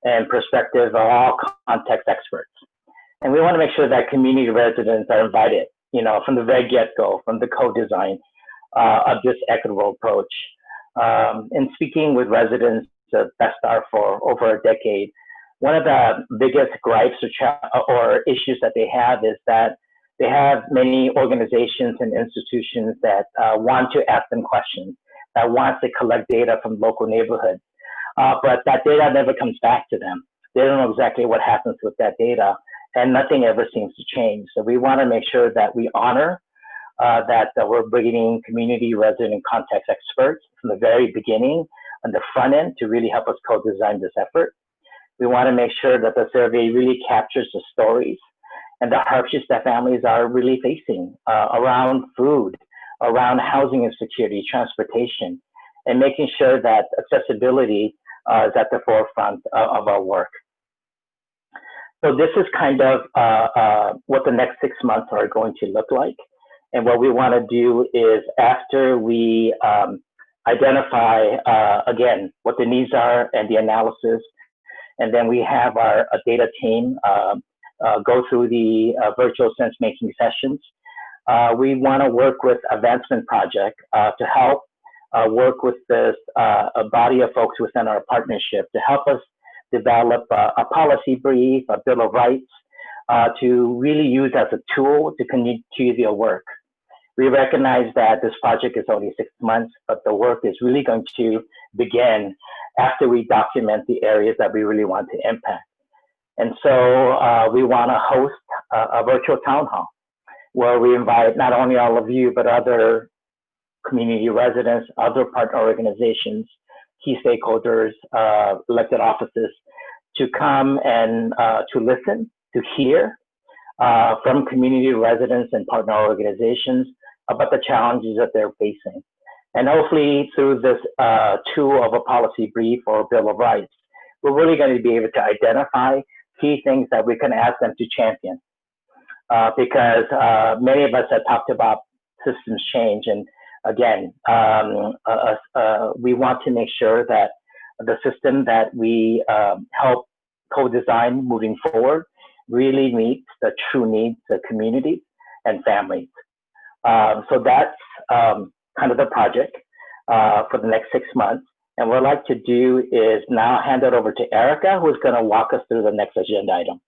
and perspective of all context experts. And we want to make sure that community residents are invited, from the very get-go, from the co-design of this equitable approach. And speaking with residents of Esta for over a decade, one of the biggest gripes or issues that they have is that they have many organizations and institutions that want to ask them questions, that want to collect data from local neighborhoods, but that data never comes back to them. They don't know exactly what happens with that data, and nothing ever seems to change. So we want to make sure that we honor that we're bringing community resident context experts from the very beginning on the front end to really help us co-design this effort. We want to make sure that the survey really captures the stories and the hardships that families are really facing around food, around housing insecurity, transportation, and making sure that accessibility is at the forefront of our work. So this is kind of what the next 6 months are going to look like. And what we want to do is, after we identify, again, what the needs are and the analysis, and then we have our data team go through the virtual sense-making sessions. We want to work with Advancement Project to help work with this a body of folks within our partnership to help us develop a policy brief, a Bill of Rights, to really use as a tool to continue the work. We recognize that this project is only 6 months, but the work is really going to begin after we document the areas that we really want to impact. And so we want to host a virtual town hall where we invite not only all of you, but other community residents, other partner organizations, key stakeholders, elected offices, to come and to listen, to hear from community residents and partner organizations about the challenges that they're facing. And hopefully through this tool of a policy brief or a Bill of Rights, we're really going to be able to identify key things that we can ask them to champion. Because many of us have talked about systems change, and again, we want to make sure that the system that we help co-design moving forward really meets the true needs of communities and families. So that's kind of the project for the next 6 months. And what I'd like to do is now hand it over to Erica, who's going to walk us through the next agenda item.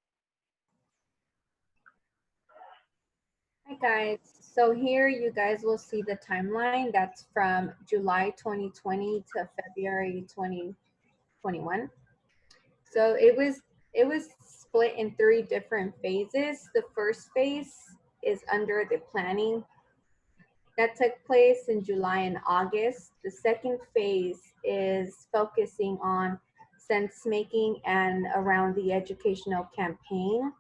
Hi guys, so here you guys will see the timeline that's from July 2020 to February 2021. So it was split in 3 different phases. The first phase is under the planning that took place in July and August. The second phase is focusing on sense making and around the educational campaign.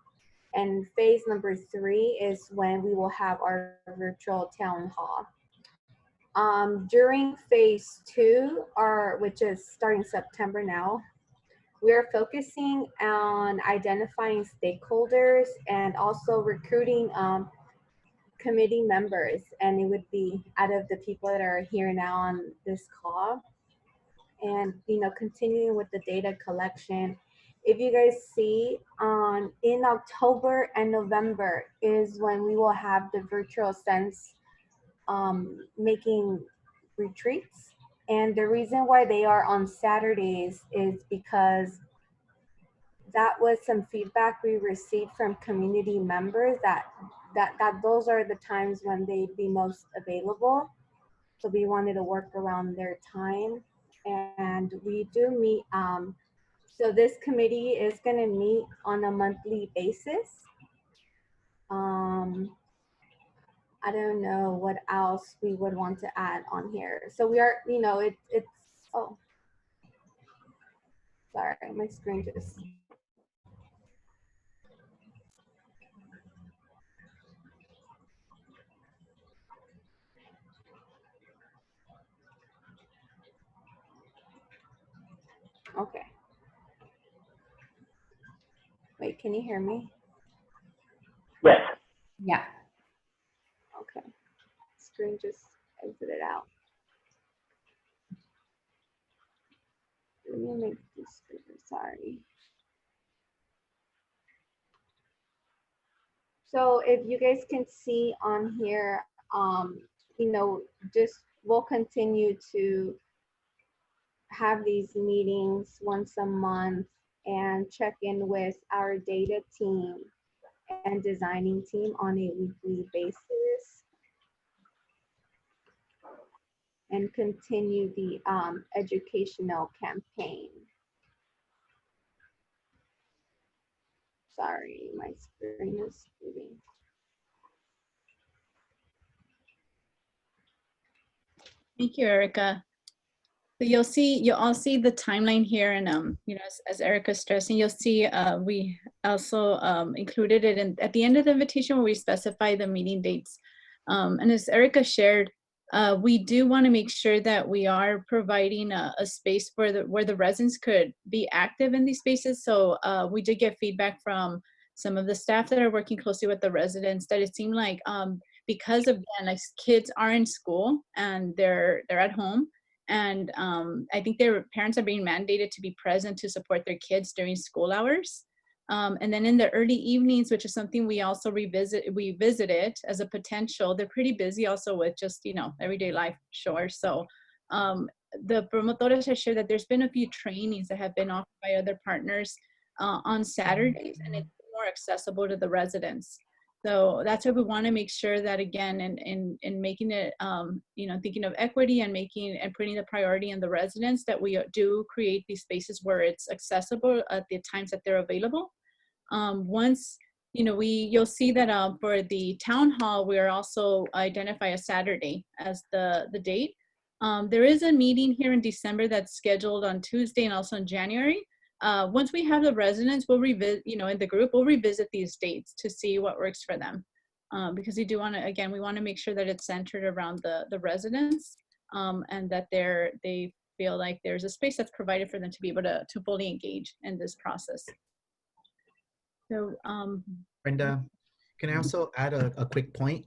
And phase number 3 is when we will have our virtual town hall. During phase 2, which is starting September now, we are focusing on identifying stakeholders and also recruiting committee members. And it would be out of the people that are here now on this call. And continuing with the data collection. If you guys see, in October and November is when we will have the virtual sense making retreats. And the reason why they are on Saturdays is because that was some feedback we received from community members that those are the times when they'd be most available. So we wanted to work around their time. And we do meet, so this committee is going to meet on a monthly basis. I don't know what else we would want to add on here. So we are, it's, oh, sorry, my screen just. Okay. Wait, can you hear me? Yes. Yeah. Okay. Screen just exited out. Let me make this bigger, sorry. So if you guys can see on here, just we'll continue to have these meetings once a month and check in with our data team and designing team on a weekly basis, and continue the educational campaign. Sorry, my screen is moving. Thank you, Erica. So you'll all see the timeline here, and as Erica's stressing, you'll see we also included it at the end of the invitation where we specify the meeting dates. And as Erica shared, We do want to make sure that we are providing a space for where the residents could be active in these spaces. So we did get feedback from some of the staff that are working closely with the residents that it seemed like because of, again, like kids are in school and they're at home, and I think their parents are being mandated to be present to support their kids during school hours. And then in the early evenings, which is something we also visited as a potential, they're pretty busy also with just, you know, everyday life chores. So the promotores have shared that there's been a few trainings that have been offered by other partners on Saturdays, and it's more accessible to the residents. So that's why we want to make sure that, again, in making it, you know, thinking of equity and putting the priority in the residents, that we do create these spaces where it's accessible at the times that they're available. Once, you know, you'll see that for the town hall, we are also identify a Saturday as the date. There is a meeting here in December that's scheduled on Tuesday and also in January. Once we have the residents, we'll revisit, you know, in the group, we'll revisit these dates to see what works for them. Because we do want to, again, we want to make sure that it's centered around the residents, and that they feel like there's a space that's provided for them to be able to fully engage in this process. So, Brenda, can I also add a quick point?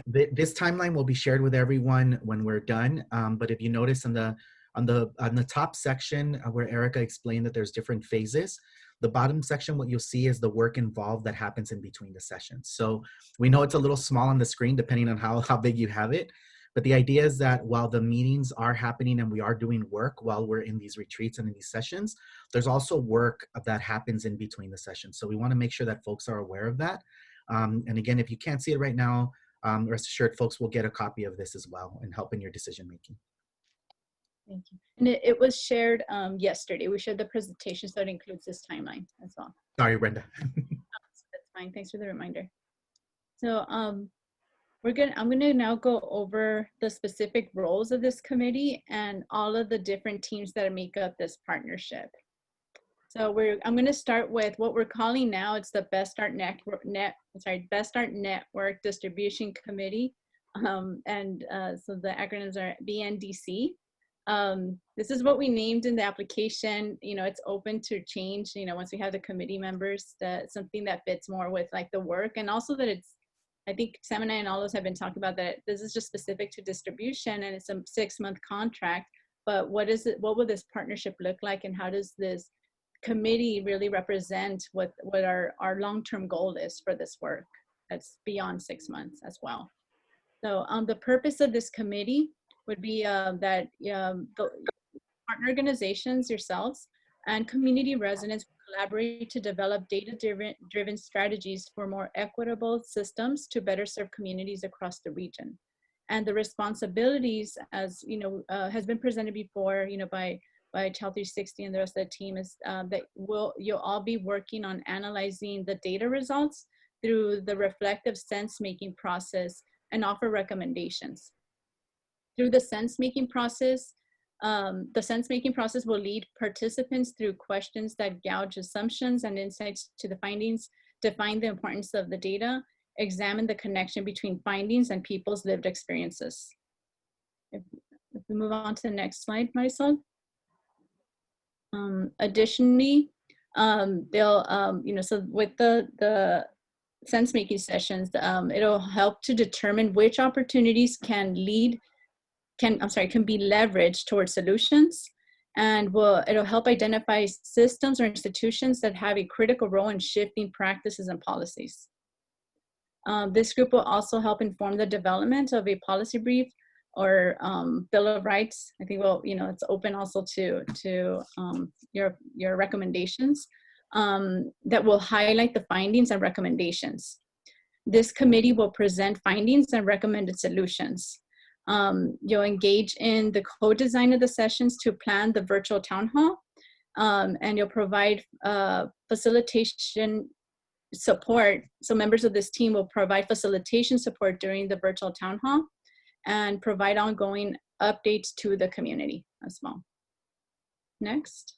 This timeline will be shared with everyone when we're done. But if you notice on the top section where Erica explained that there's different phases, the bottom section, what you'll see is the work involved that happens in between the sessions. So we know it's a little small on the screen depending on how big you have it. But the idea is that while the meetings are happening and we are doing work while we're in these retreats and in these sessions, there's also work that happens in between the sessions. So we want to make sure that folks are aware of that. And again, if you can't see it right now, rest assured folks will get a copy of this as well and help in your decision making. Thank you. And it was shared yesterday. We shared the presentation, so it includes this timeline as well. Sorry, Brenda. That's fine. Thanks for the reminder. So I'm gonna now go over the specific roles of this committee and all of the different teams that make up this partnership. So I'm gonna start with what we're calling now, it's the Best Start Network Distribution Committee. So the acronyms are BNDC. This is what we named in the application. You know, it's open to change, you know, once we have the committee members, that something that fits more with like the work, and also that it's, I think Sam and I and all those have been talking about that this is just specific to distribution and it's a 6-month contract, but what will this partnership look like, and how does this committee really represent what our long-term goal is for this work that's beyond 6 months as well. So the purpose of this committee would be that the partner organizations, yourselves, and community residents collaborate to develop data-driven strategies for more equitable systems to better serve communities across the region. And the responsibilities, as you know, has been presented before, you know, by Child 360 and the rest of the team, is that you'll all be working on analyzing the data results through the reflective sense-making process and offer recommendations. Through the sense-making process, will lead participants through questions that gauge assumptions and insights to the findings, define the importance of the data, examine the connection between findings and people's lived experiences. If we move on to the next slide, Marisol. Additionally, they'll, you know, so with the sense-making sessions, it'll help to determine which opportunities can be leveraged towards solutions, and it'll help identify systems or institutions that have a critical role in shifting practices and policies. This group will also help inform the development of a policy brief or Bill of Rights. I think it's open also to your recommendations that will highlight the findings and recommendations. This committee will present findings and recommended solutions. You'll engage in the co-design of the sessions to plan the virtual town hall, and you'll provide facilitation support. So members of this team will provide facilitation support during the virtual town hall and provide ongoing updates to the community as well. Next.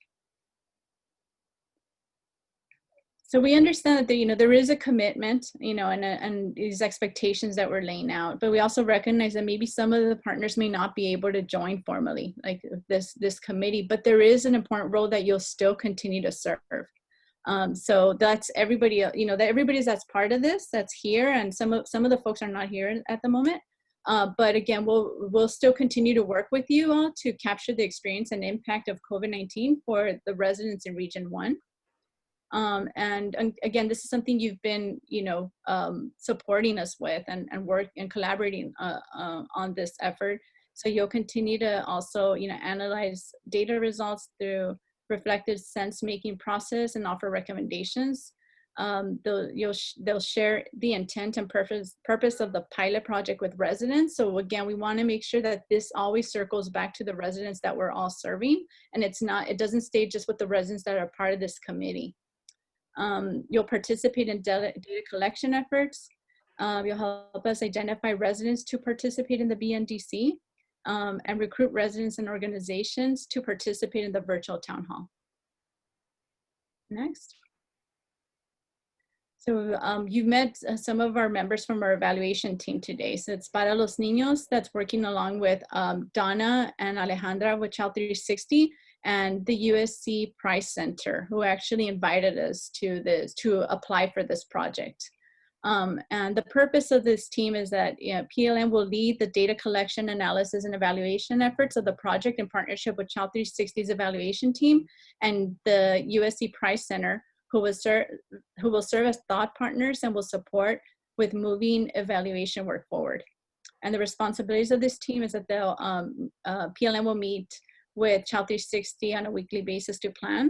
So we understand that there is a commitment, and these expectations that we're laying out, but we also recognize that maybe some of the partners may not be able to join formally, like this committee, but there is an important role that you'll still continue to serve. So that's everybody, that everybody's that's part of this, that's here, and some of the folks are not here at the moment. But again, we'll still continue to work with you all to capture the experience and impact of COVID-19 for the residents in Region 1. And again, this is something you've been, supporting us with and work and collaborating on this effort. So you'll continue to also, analyze data results through reflective sense-making process and offer recommendations. They'll share the intent and purpose of the pilot project with residents. So again, we want to make sure that this always circles back to the residents that we're all serving, and it doesn't stay just with the residents that are part of this committee. You'll participate in data collection efforts. You'll help us identify residents to participate in the BNDC, and recruit residents and organizations to participate in the virtual town hall. Next. So you've met some of our members from our evaluation team today. So it's Para los Niños that's working along with Donna and Alejandra with Child 360, and the USC Prize Center, who actually invited us to apply for this project. And the purpose of this team is that PLN will lead the data collection, analysis, and evaluation efforts of the project in partnership with Child 360's evaluation team and the USC Prize Center, who will serve as thought partners and will support with moving evaluation work forward. And the responsibilities of this team is that PLN will meet with Child 360 on a weekly basis to plan.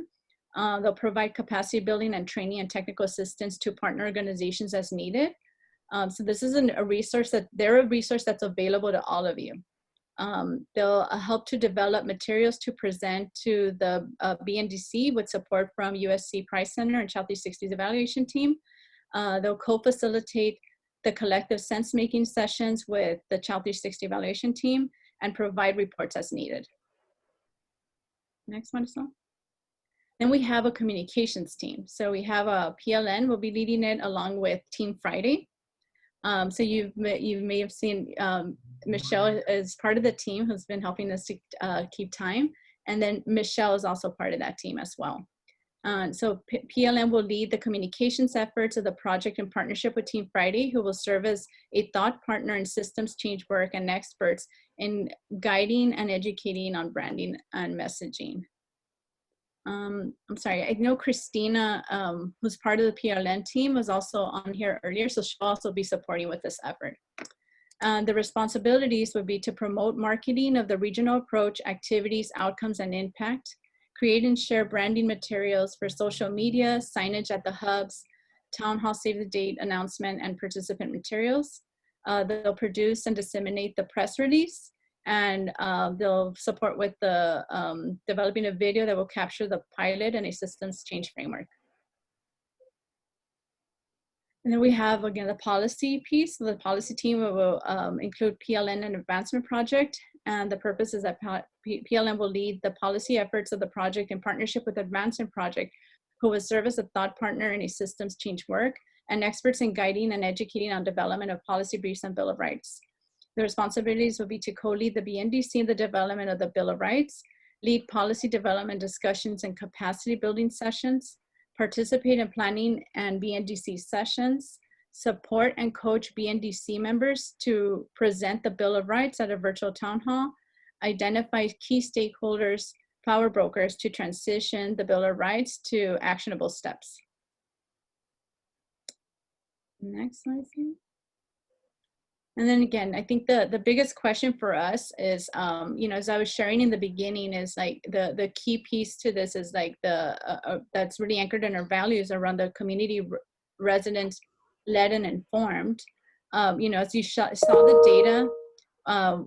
They'll provide capacity building and training and technical assistance to partner organizations as needed. So this isn't a resource they're a resource that's available to all of you. They'll help to develop materials to present to the BNDC with support from USC Prize Center and Child 360's evaluation team. They'll co-facilitate the collective sense-making sessions with the Child 360 evaluation team and provide reports as needed. Next one, Isla. Then we have a communications team. So we have a PLN will be leading it along with Team Friday. So you may have seen Michelle is part of the team who's been helping us to keep time. And then Michelle is also part of that team as well. So PLN will lead the communications efforts of the project in partnership with Team Friday, who will serve as a thought partner in systems change work and experts in guiding and educating on branding and messaging. I'm sorry, I know Christina, who's part of the PLN team, was also on here earlier, so she'll also be supporting with this effort. The responsibilities would be to promote marketing of the regional approach, activities, outcomes, and impact, create and share branding materials for social media, signage at the hubs, town hall save the date announcement, and participant materials. They'll produce and disseminate the press release, and they'll support with the developing a video that will capture the pilot and a systems change framework. And then we have, again, the policy piece. So the policy team will include PLN and advancement project. And the purpose is that PLN will lead the policy efforts of the project in partnership with advancement project, who will serve as a thought partner in a systems change work and experts in guiding and educating on development of policy briefs and Bill of Rights. The responsibilities will be to co-lead the BNDC in the development of the Bill of Rights, lead policy development discussions and capacity building sessions, participate in planning and BNDC sessions, support and coach BNDC members to present the Bill of Rights at a virtual town hall, identify key stakeholders, power brokers to transition the Bill of Rights to actionable steps. Next slide, please. And then again, I think the biggest question for us is, as I was sharing in the beginning, is like the key piece to this is like that's really anchored in our values around the community resident led and informed. As you saw the data,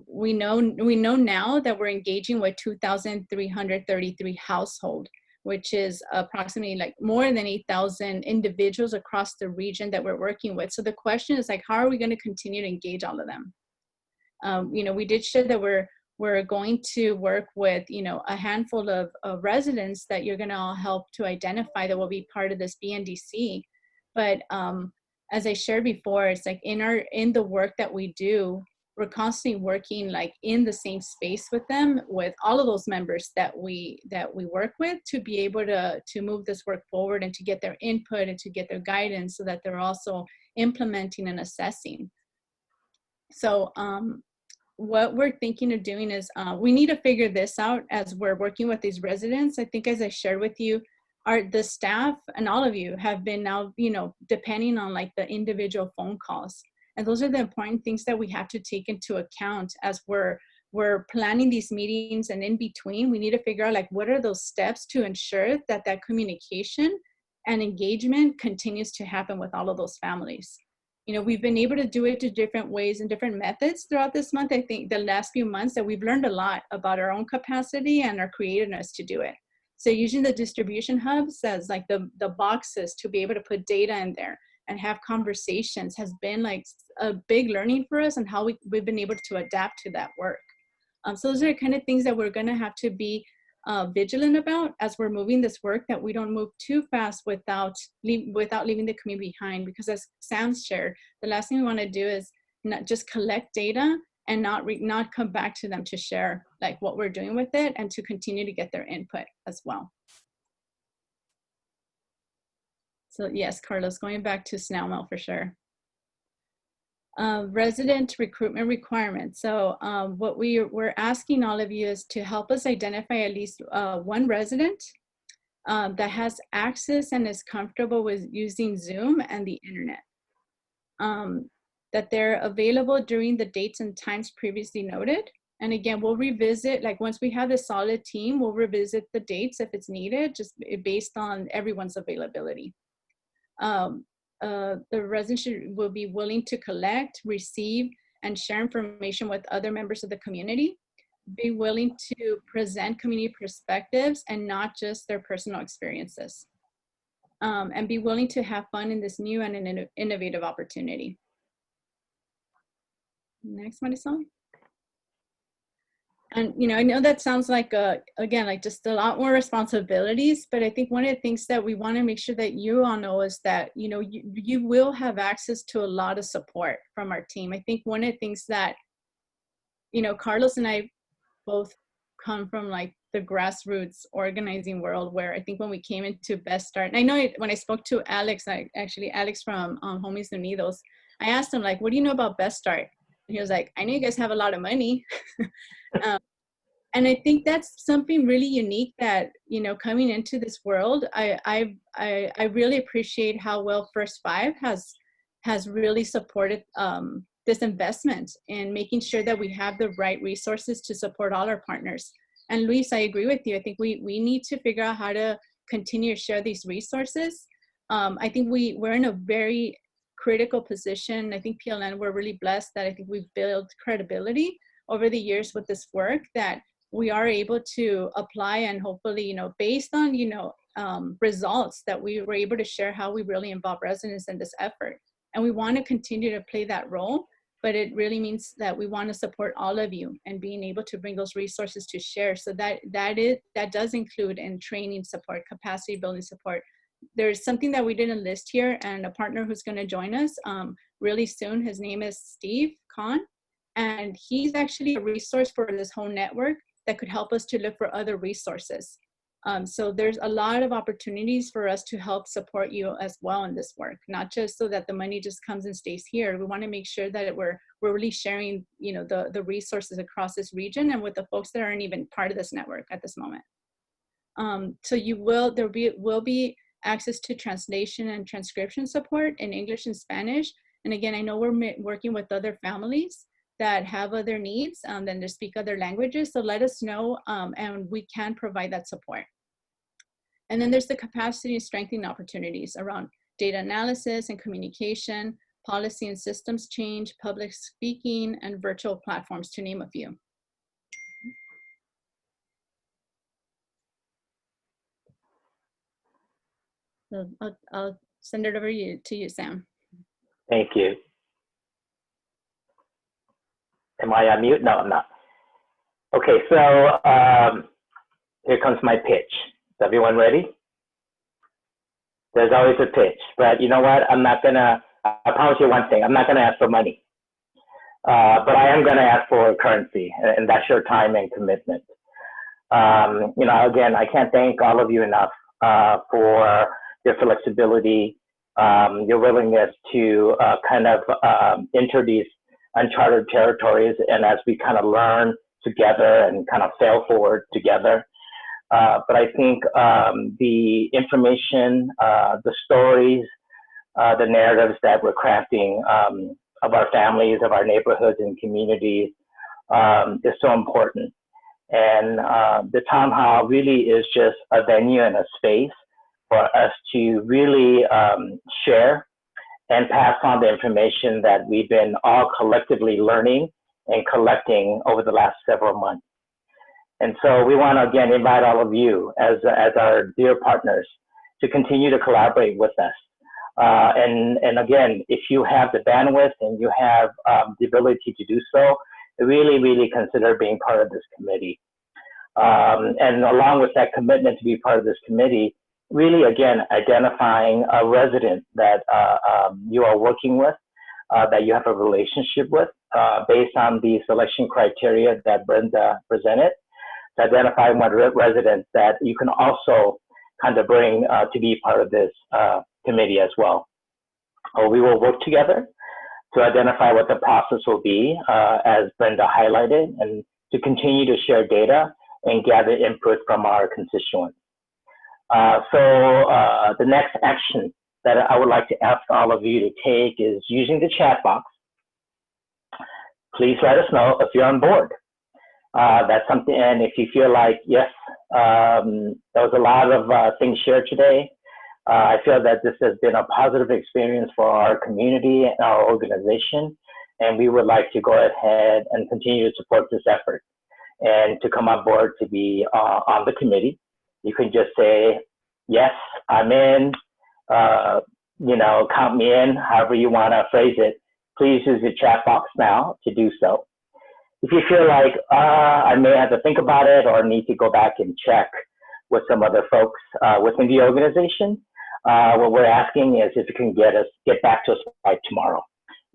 we know now that we're engaging with 2,333 households, which is approximately like more than 8,000 individuals across the region that we're working with. So the question is like, how are we going to continue to engage all of them? We did share that we're we're going to work with, you know, a handful of residents that you're going to all help to identify that will be part of this BNDC. But as I shared before, it's like in the work that we do, we're constantly working like in the same space with them, with all of those members that we work with, to be able to move this work forward and to get their input and to get their guidance so that they're also implementing and assessing. So what we're thinking of doing is we need to figure this out as we're working with these residents. I think as I shared with you, the staff and all of you have been now, you know, depending on like the individual phone calls. And those are the important things that we have to take into account as we're planning these meetings. And in between, we need to figure out like what are those steps to ensure that that communication and engagement continues to happen with all of those families. You know, we've been able to do it to different ways and different methods throughout this month. I think the last few months that we've learned a lot about our own capacity and our creativeness to do it. So using the distribution hubs as like the boxes to be able to put data in there and have conversations has been like a big learning for us, and how we've been able to adapt to that work. So those are the kind of things that we're going to have to be vigilant about as we're moving this work, that we don't move too fast without leaving the community behind. Because as Sam shared, the last thing we want to do is not just collect data and not come back to them to share like what we're doing with it, and to continue to get their input as well. So yes, Carlos, going back to snail mail for sure. Resident recruitment requirements. So what we're asking all of you is to help us identify at least one resident that has access and is comfortable with using Zoom and the internet. That they're available during the dates and times previously noted. And again, we'll revisit, like once we have a solid team, we'll revisit the dates if it's needed, just based on everyone's availability. The resident will be willing to collect, receive, and share information with other members of the community, be willing to present community perspectives and not just their personal experiences, and be willing to have fun in this new and an innovative opportunity. Next, Marisol. And, you know, I know that sounds like, again, like just a lot more responsibilities, but I think one of the things that we want to make sure that you all know is that, you know, you will have access to a lot of support from our team. I think one of the things that, you know, Carlos and I both come from like the grassroots organizing world, where I think when we came into Best Start, and I know when I spoke to Alex, Alex from Homies Unidos, I asked him like, what do you know about Best Start? And he was like, I know you guys have a lot of money. And I think that's something really unique that, you know, coming into this world, I really appreciate how well First Five has really supported this investment in making sure that we have the right resources to support all our partners. And Luis, I agree with you. I think we need to figure out how to continue to share these resources. I think we're in a very critical position. I think PLN, we're really blessed that I think we've built credibility over the years with this work, that we are able to apply, and hopefully, you know, based on, you know, results, that we were able to share how we really involve residents in this effort. And we want to continue to play that role, but it really means that we want to support all of you and being able to bring those resources to share. So that does include in training support, capacity building support. There's something that we didn't list here, and a partner who's going to join us really soon. His name is Steve Kahn, and he's actually a resource for this whole network that could help us to look for other resources. So there's a lot of opportunities for us to help support you as well in this work, not just so that the money just comes and stays here. We want to make sure that we're really sharing, you know, the resources across this region and with the folks that aren't even part of this network at this moment. So there will be access to translation and transcription support in English and Spanish. And again, I know we're working with other families that have other needs than to speak other languages. So let us know, and we can provide that support. And then there's the capacity and strengthening opportunities around data analysis and communication, policy and systems change, public speaking, and virtual platforms, to name a few. So I'll send it over to you, Sam. Thank you. Am I on mute? No, I'm not. Okay, so here comes my pitch. Is everyone ready? There's always a pitch, but you know what? I promise you one thing, I'm not gonna ask for money. But I am gonna ask for currency, and that's your time and commitment. You know, again, I can't thank all of you enough for your flexibility, your willingness to kind of enter these uncharted territories, and as we kind of learn together and kind of fail forward together. But I think the information, the stories, the narratives that we're crafting of our families, of our neighborhoods and communities is so important. And the town hall really is just a venue and a space for us to really share and pass on the information that we've been all collectively learning and collecting over the last several months. And so we want to again invite all of you as our dear partners to continue to collaborate with us. And again, if you have the bandwidth and you have the ability to do so, really consider being part of this committee. And along with that commitment to be part of this committee, really again, identifying a resident that you are working with, that you have a relationship with, based on the selection criteria that Brenda presented, to identify what residents that you can also kind of bring to be part of this committee as well. We will work together to identify what the process will be, as Brenda highlighted, and to continue to share data and gather input from our constituents. So the next action that I would like to ask all of you to take is using the chat box. Please let us know if you're on board. That's something, and if you feel like, yes, there was a lot of things shared today, I feel that this has been a positive experience for our community and our organization, and we would like to go ahead and continue to support this effort and to come on board to be on the committee. You can just say, yes, I'm in, you know, count me in, however you want to phrase it. Please use the chat box now to do so. If you feel like I may have to think about it or need to go back and check with some other folks within the organization, what we're asking is if you can get back to us by tomorrow,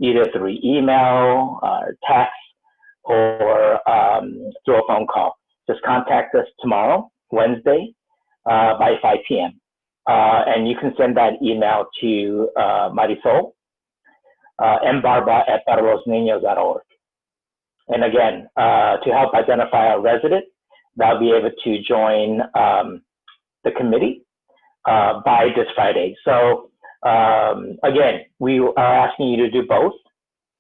either through email, text, or through a phone call. Just contact us tomorrow, Wednesday, by 5 p.m. And you can send that email to Marisol, mbarba@paralosniños.org. And again, to help identify our resident, they'll be able to join the committee by this Friday. So again, we are asking you to do both.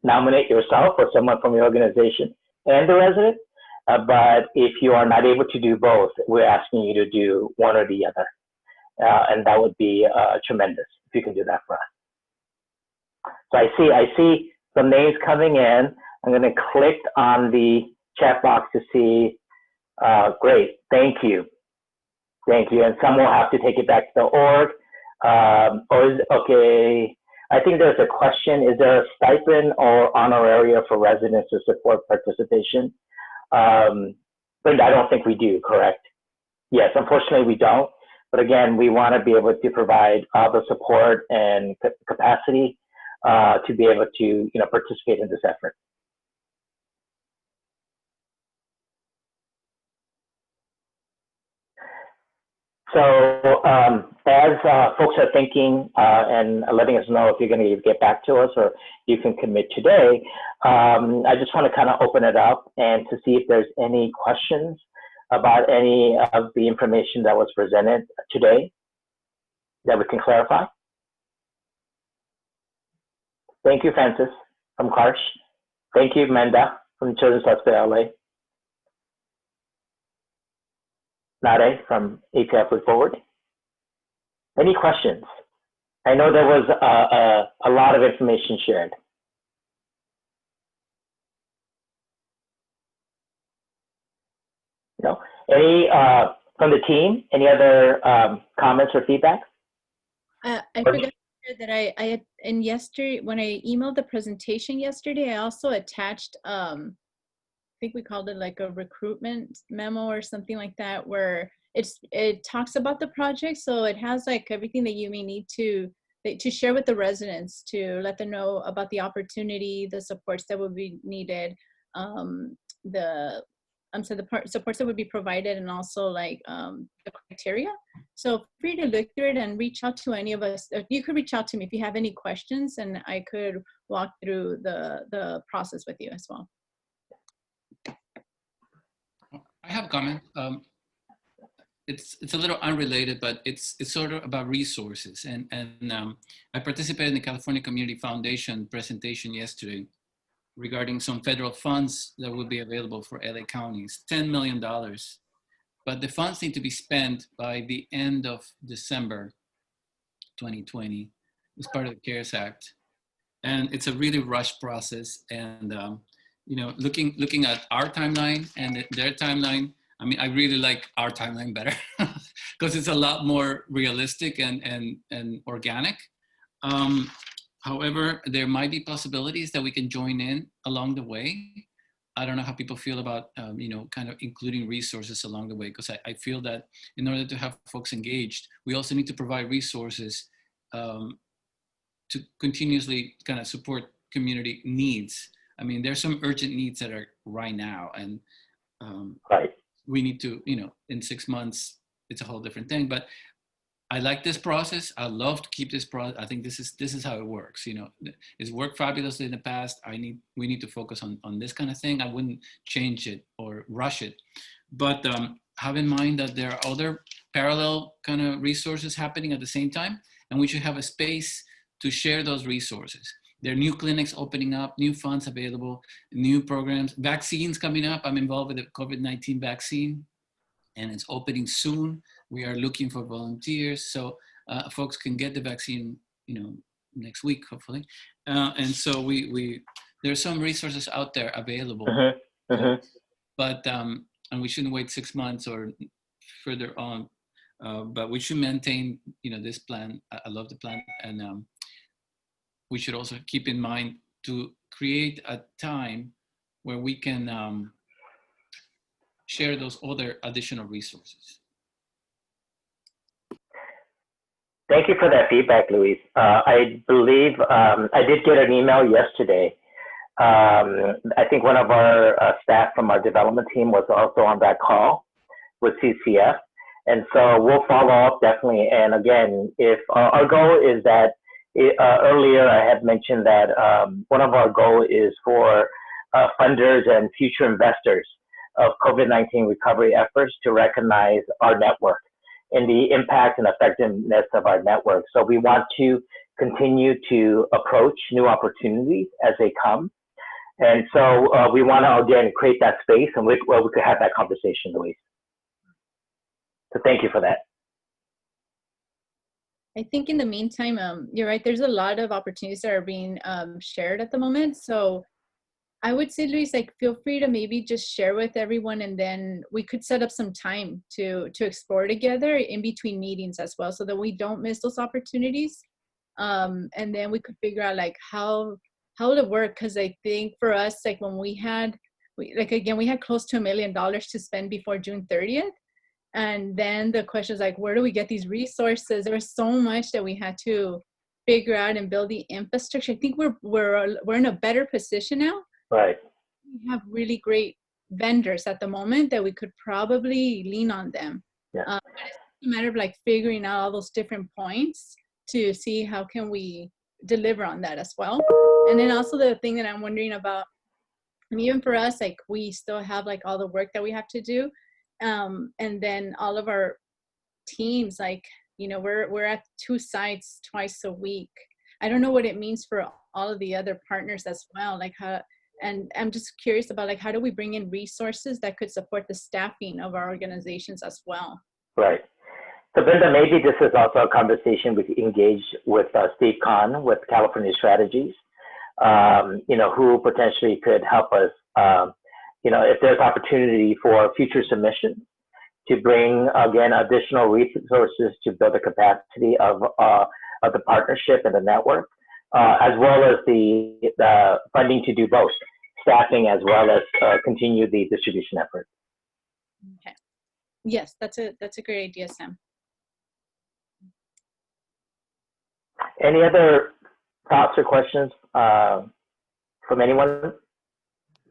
Nominate yourself or someone from your organization and the resident. But if you are not able to do both, we're asking you to do one or the other. And that would be tremendous if you can do that for us. So I see some names coming in. I'm going to click on the chat box to see. Great, thank you. Thank you. And some will have to take it back to the org. Okay, I think there's a question. Is there a stipend or honoraria for residents to support participation? Brenda, I don't think we do, correct? Yes, unfortunately we don't. But again, we want to be able to provide all the support and capacity to be able to participate in this effort. So as folks are thinking and letting us know if you're going to get back to us or you can commit today, I just want to kind of open it up and to see if there's any questions about any of the information that was presented today that we can clarify. Thank you, Francis from Karsh. Thank you, Menda from Children's Hospital LA. Nade from APF Look Forward. Any questions? I know there was a lot of information shared. No? Any from the team? Any other comments or feedback? I forgot to share that I had, and yesterday when I emailed the presentation yesterday, I also attached think we called it like a recruitment memo or something like that, where it talks about the project. So it has like everything that you may need to share with the residents, to let them know about the opportunity, the supports that would be needed, the supports that would be provided, and also like the criteria. So feel free to look through it and reach out to any of us. You could reach out to me if you have any questions, and I could walk through the process with you as well. I have a comment. It's a little unrelated, but it's sort of about resources. And I participated in the California Community Foundation presentation yesterday regarding some federal funds that will be available for LA counties, $10 million. But the funds need to be spent by the end of December 2020 as part of the CARES Act. And it's a really rushed process. And you know, looking at our timeline and their timeline, I mean, I really like our timeline better because it's a lot more realistic and organic. However, there might be possibilities that we can join in along the way. I don't know how people feel about, you know, kind of including resources along the way, because I feel that in order to have folks engaged, we also need to provide resources to continuously kind of support community needs. I mean, there's some urgent needs that are right now, and we need to, you know, in 6 months, it's a whole different thing. But I like this process. I love to keep this process. I think this is how it works. You know, it's worked fabulously in the past. We need to focus on this kind of thing. I wouldn't change it or rush it, but have in mind that there are other parallel kind of resources happening at the same time, and we should have a space to share those resources. There are new clinics opening up, new funds available, new programs, vaccines coming up. I'm involved with the COVID-19 vaccine, and it's opening soon. We are looking for volunteers, so folks can get the vaccine, you know, next week, hopefully. And so there's some resources out there available, but and we shouldn't wait 6 months or further on. But we should maintain, you know, this plan. I love the plan, and we should also keep in mind to create a time where we can share those other additional resources. Thank you for that feedback, Luis. I believe I did get an email yesterday. I think one of our staff from our development team was also on that call with CCF. And so we'll follow up definitely. And again, if our goal is that, earlier I had mentioned that one of our goals is for funders and future investors of COVID-19 recovery efforts to recognize our network and the impact and effectiveness of our network. So we want to continue to approach new opportunities as they come. And so we want to, again, create that space in which where we could have that conversation, Luis. So thank you for that. I think in the meantime, you're right, there's a lot of opportunities that are being shared at the moment. So I would say, Luis, like, feel free to maybe just share with everyone, and then we could set up some time to explore together in between meetings as well, so that we don't miss those opportunities. And then we could figure out like how to work. Because I think for us, like when we had close to $1 million to spend before June 30th. And then the question is like, where do we get these resources? There was so much that we had to figure out and build the infrastructure. I think we're in a better position now. Right. We have really great vendors at the moment that we could probably lean on them. Yeah. But it's a matter of like figuring out all those different points to see how can we deliver on that as well. And then also the thing that I'm wondering about, I mean, even for us, like we still have like all the work that we have to do. And then all of our teams, like, you know, we're at 2 sites twice a week. I don't know what it means for all of the other partners as well. Like how, and I'm just curious about like, how do we bring in resources that could support the staffing of our organizations as well? Right. So Brenda, maybe this is also a conversation we could engage with Steve Kahn with California Strategies, you know, who potentially could help us, you know, if there's opportunity for future submissions to bring, again, additional resources to build the capacity of the partnership and the network, as well as the funding to do both. staffing as well as continue the distribution effort. Okay. Yes, that's a great idea, Sam. Any other thoughts or questions from anyone?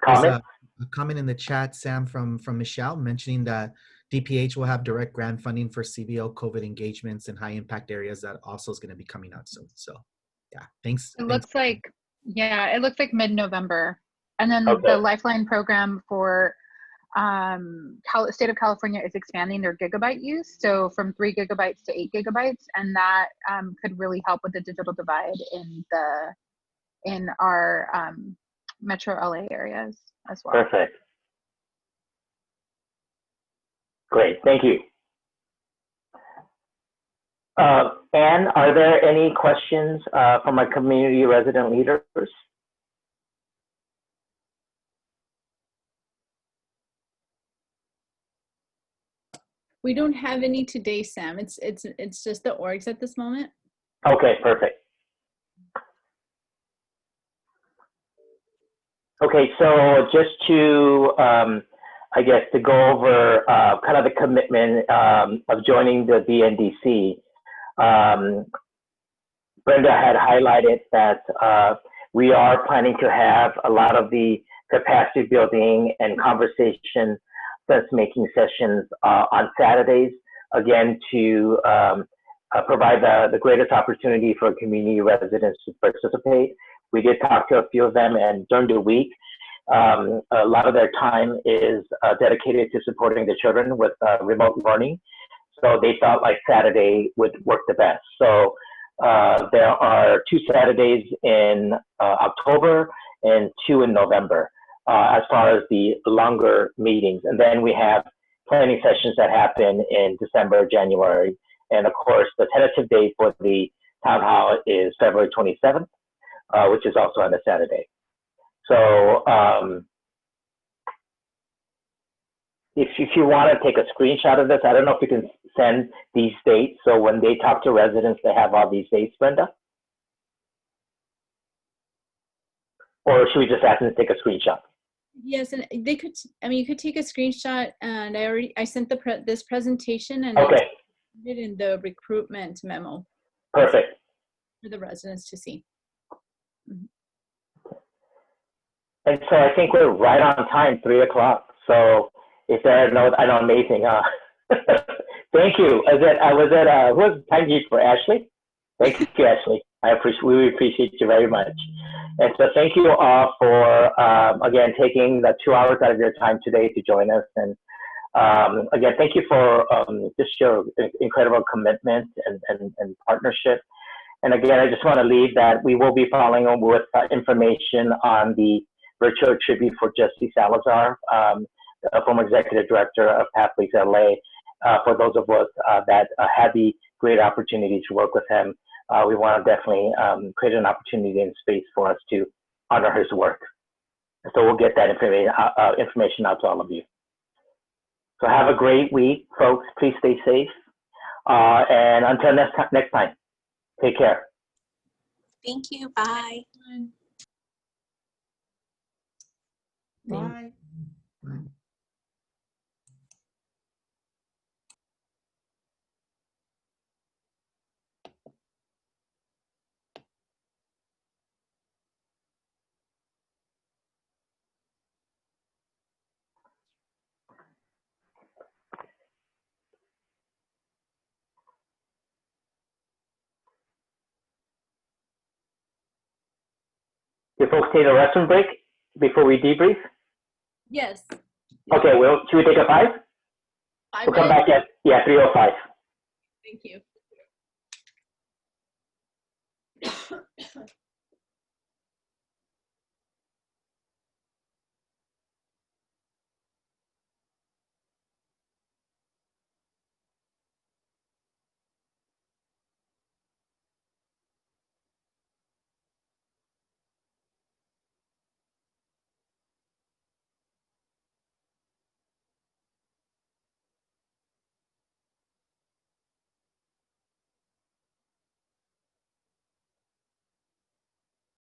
Comments? A comment in the chat, Sam, from Michelle, mentioning that DPH will have direct grant funding for CBO COVID engagements in high impact areas that also is going to be coming out soon. So yeah, thanks. It looks like mid-November. And then the Lifeline program for state of California is expanding their gigabyte use. So from 3 gigabytes to 8 gigabytes. And that could really help with the digital divide in our Metro LA areas as well. Perfect. Great, thank you. Anne, are there any questions from our community resident leaders? We don't have any today, Sam. It's just the orgs at this moment. Okay, perfect. Okay, so just to, I guess, to go over kind of the commitment of joining the BNDC, Brenda had highlighted that we are planning to have a lot of the capacity building and conversation sense-making sessions on Saturdays, again, to provide the greatest opportunity for community residents to participate. We did talk to a few of them, and during the week, a lot of their time is dedicated to supporting the children with remote learning. So they felt like Saturday would work the best. So there are 2 Saturdays in October and 2 in November as far as the longer meetings. And then we have planning sessions that happen in December, January. And of course, the tentative date for the town hall is February 27th. Which is also on a Saturday. So if you want to take a screenshot of this, I don't know if you can send these dates. So when they talk to residents, they have all these dates, Brenda? Or should we just ask them to take a screenshot? Yes, and they could, I mean, you could take a screenshot, and I sent this presentation and okay. It in the recruitment memo. Perfect. For the residents to see. And so I think we're right on time, 3 o'clock. So if there are no, I know, amazing. Thank you. Who was time you for Ashley? Thank you, Ashley. We appreciate you very much. And so thank you all for, again, taking the 2 hours out of your time today to join us. And again, thank you for just your incredible commitment and partnership. And again, I just want to leave that we will be following on with information on the virtual tribute for Jesse Salazar, former executive director of Pathways LA. For those of us that had the great opportunity to work with him, we want to definitely create an opportunity and space for us to honor his work. So we'll get that information out to all of you. So have a great week, folks. Please stay safe. And until next time. Take care. Thank you. Bye. Bye. Bye. Do folks take a restroom break before we debrief? Yes. Okay, well, should we take a 5? We'll come back at 3:05. Thank you.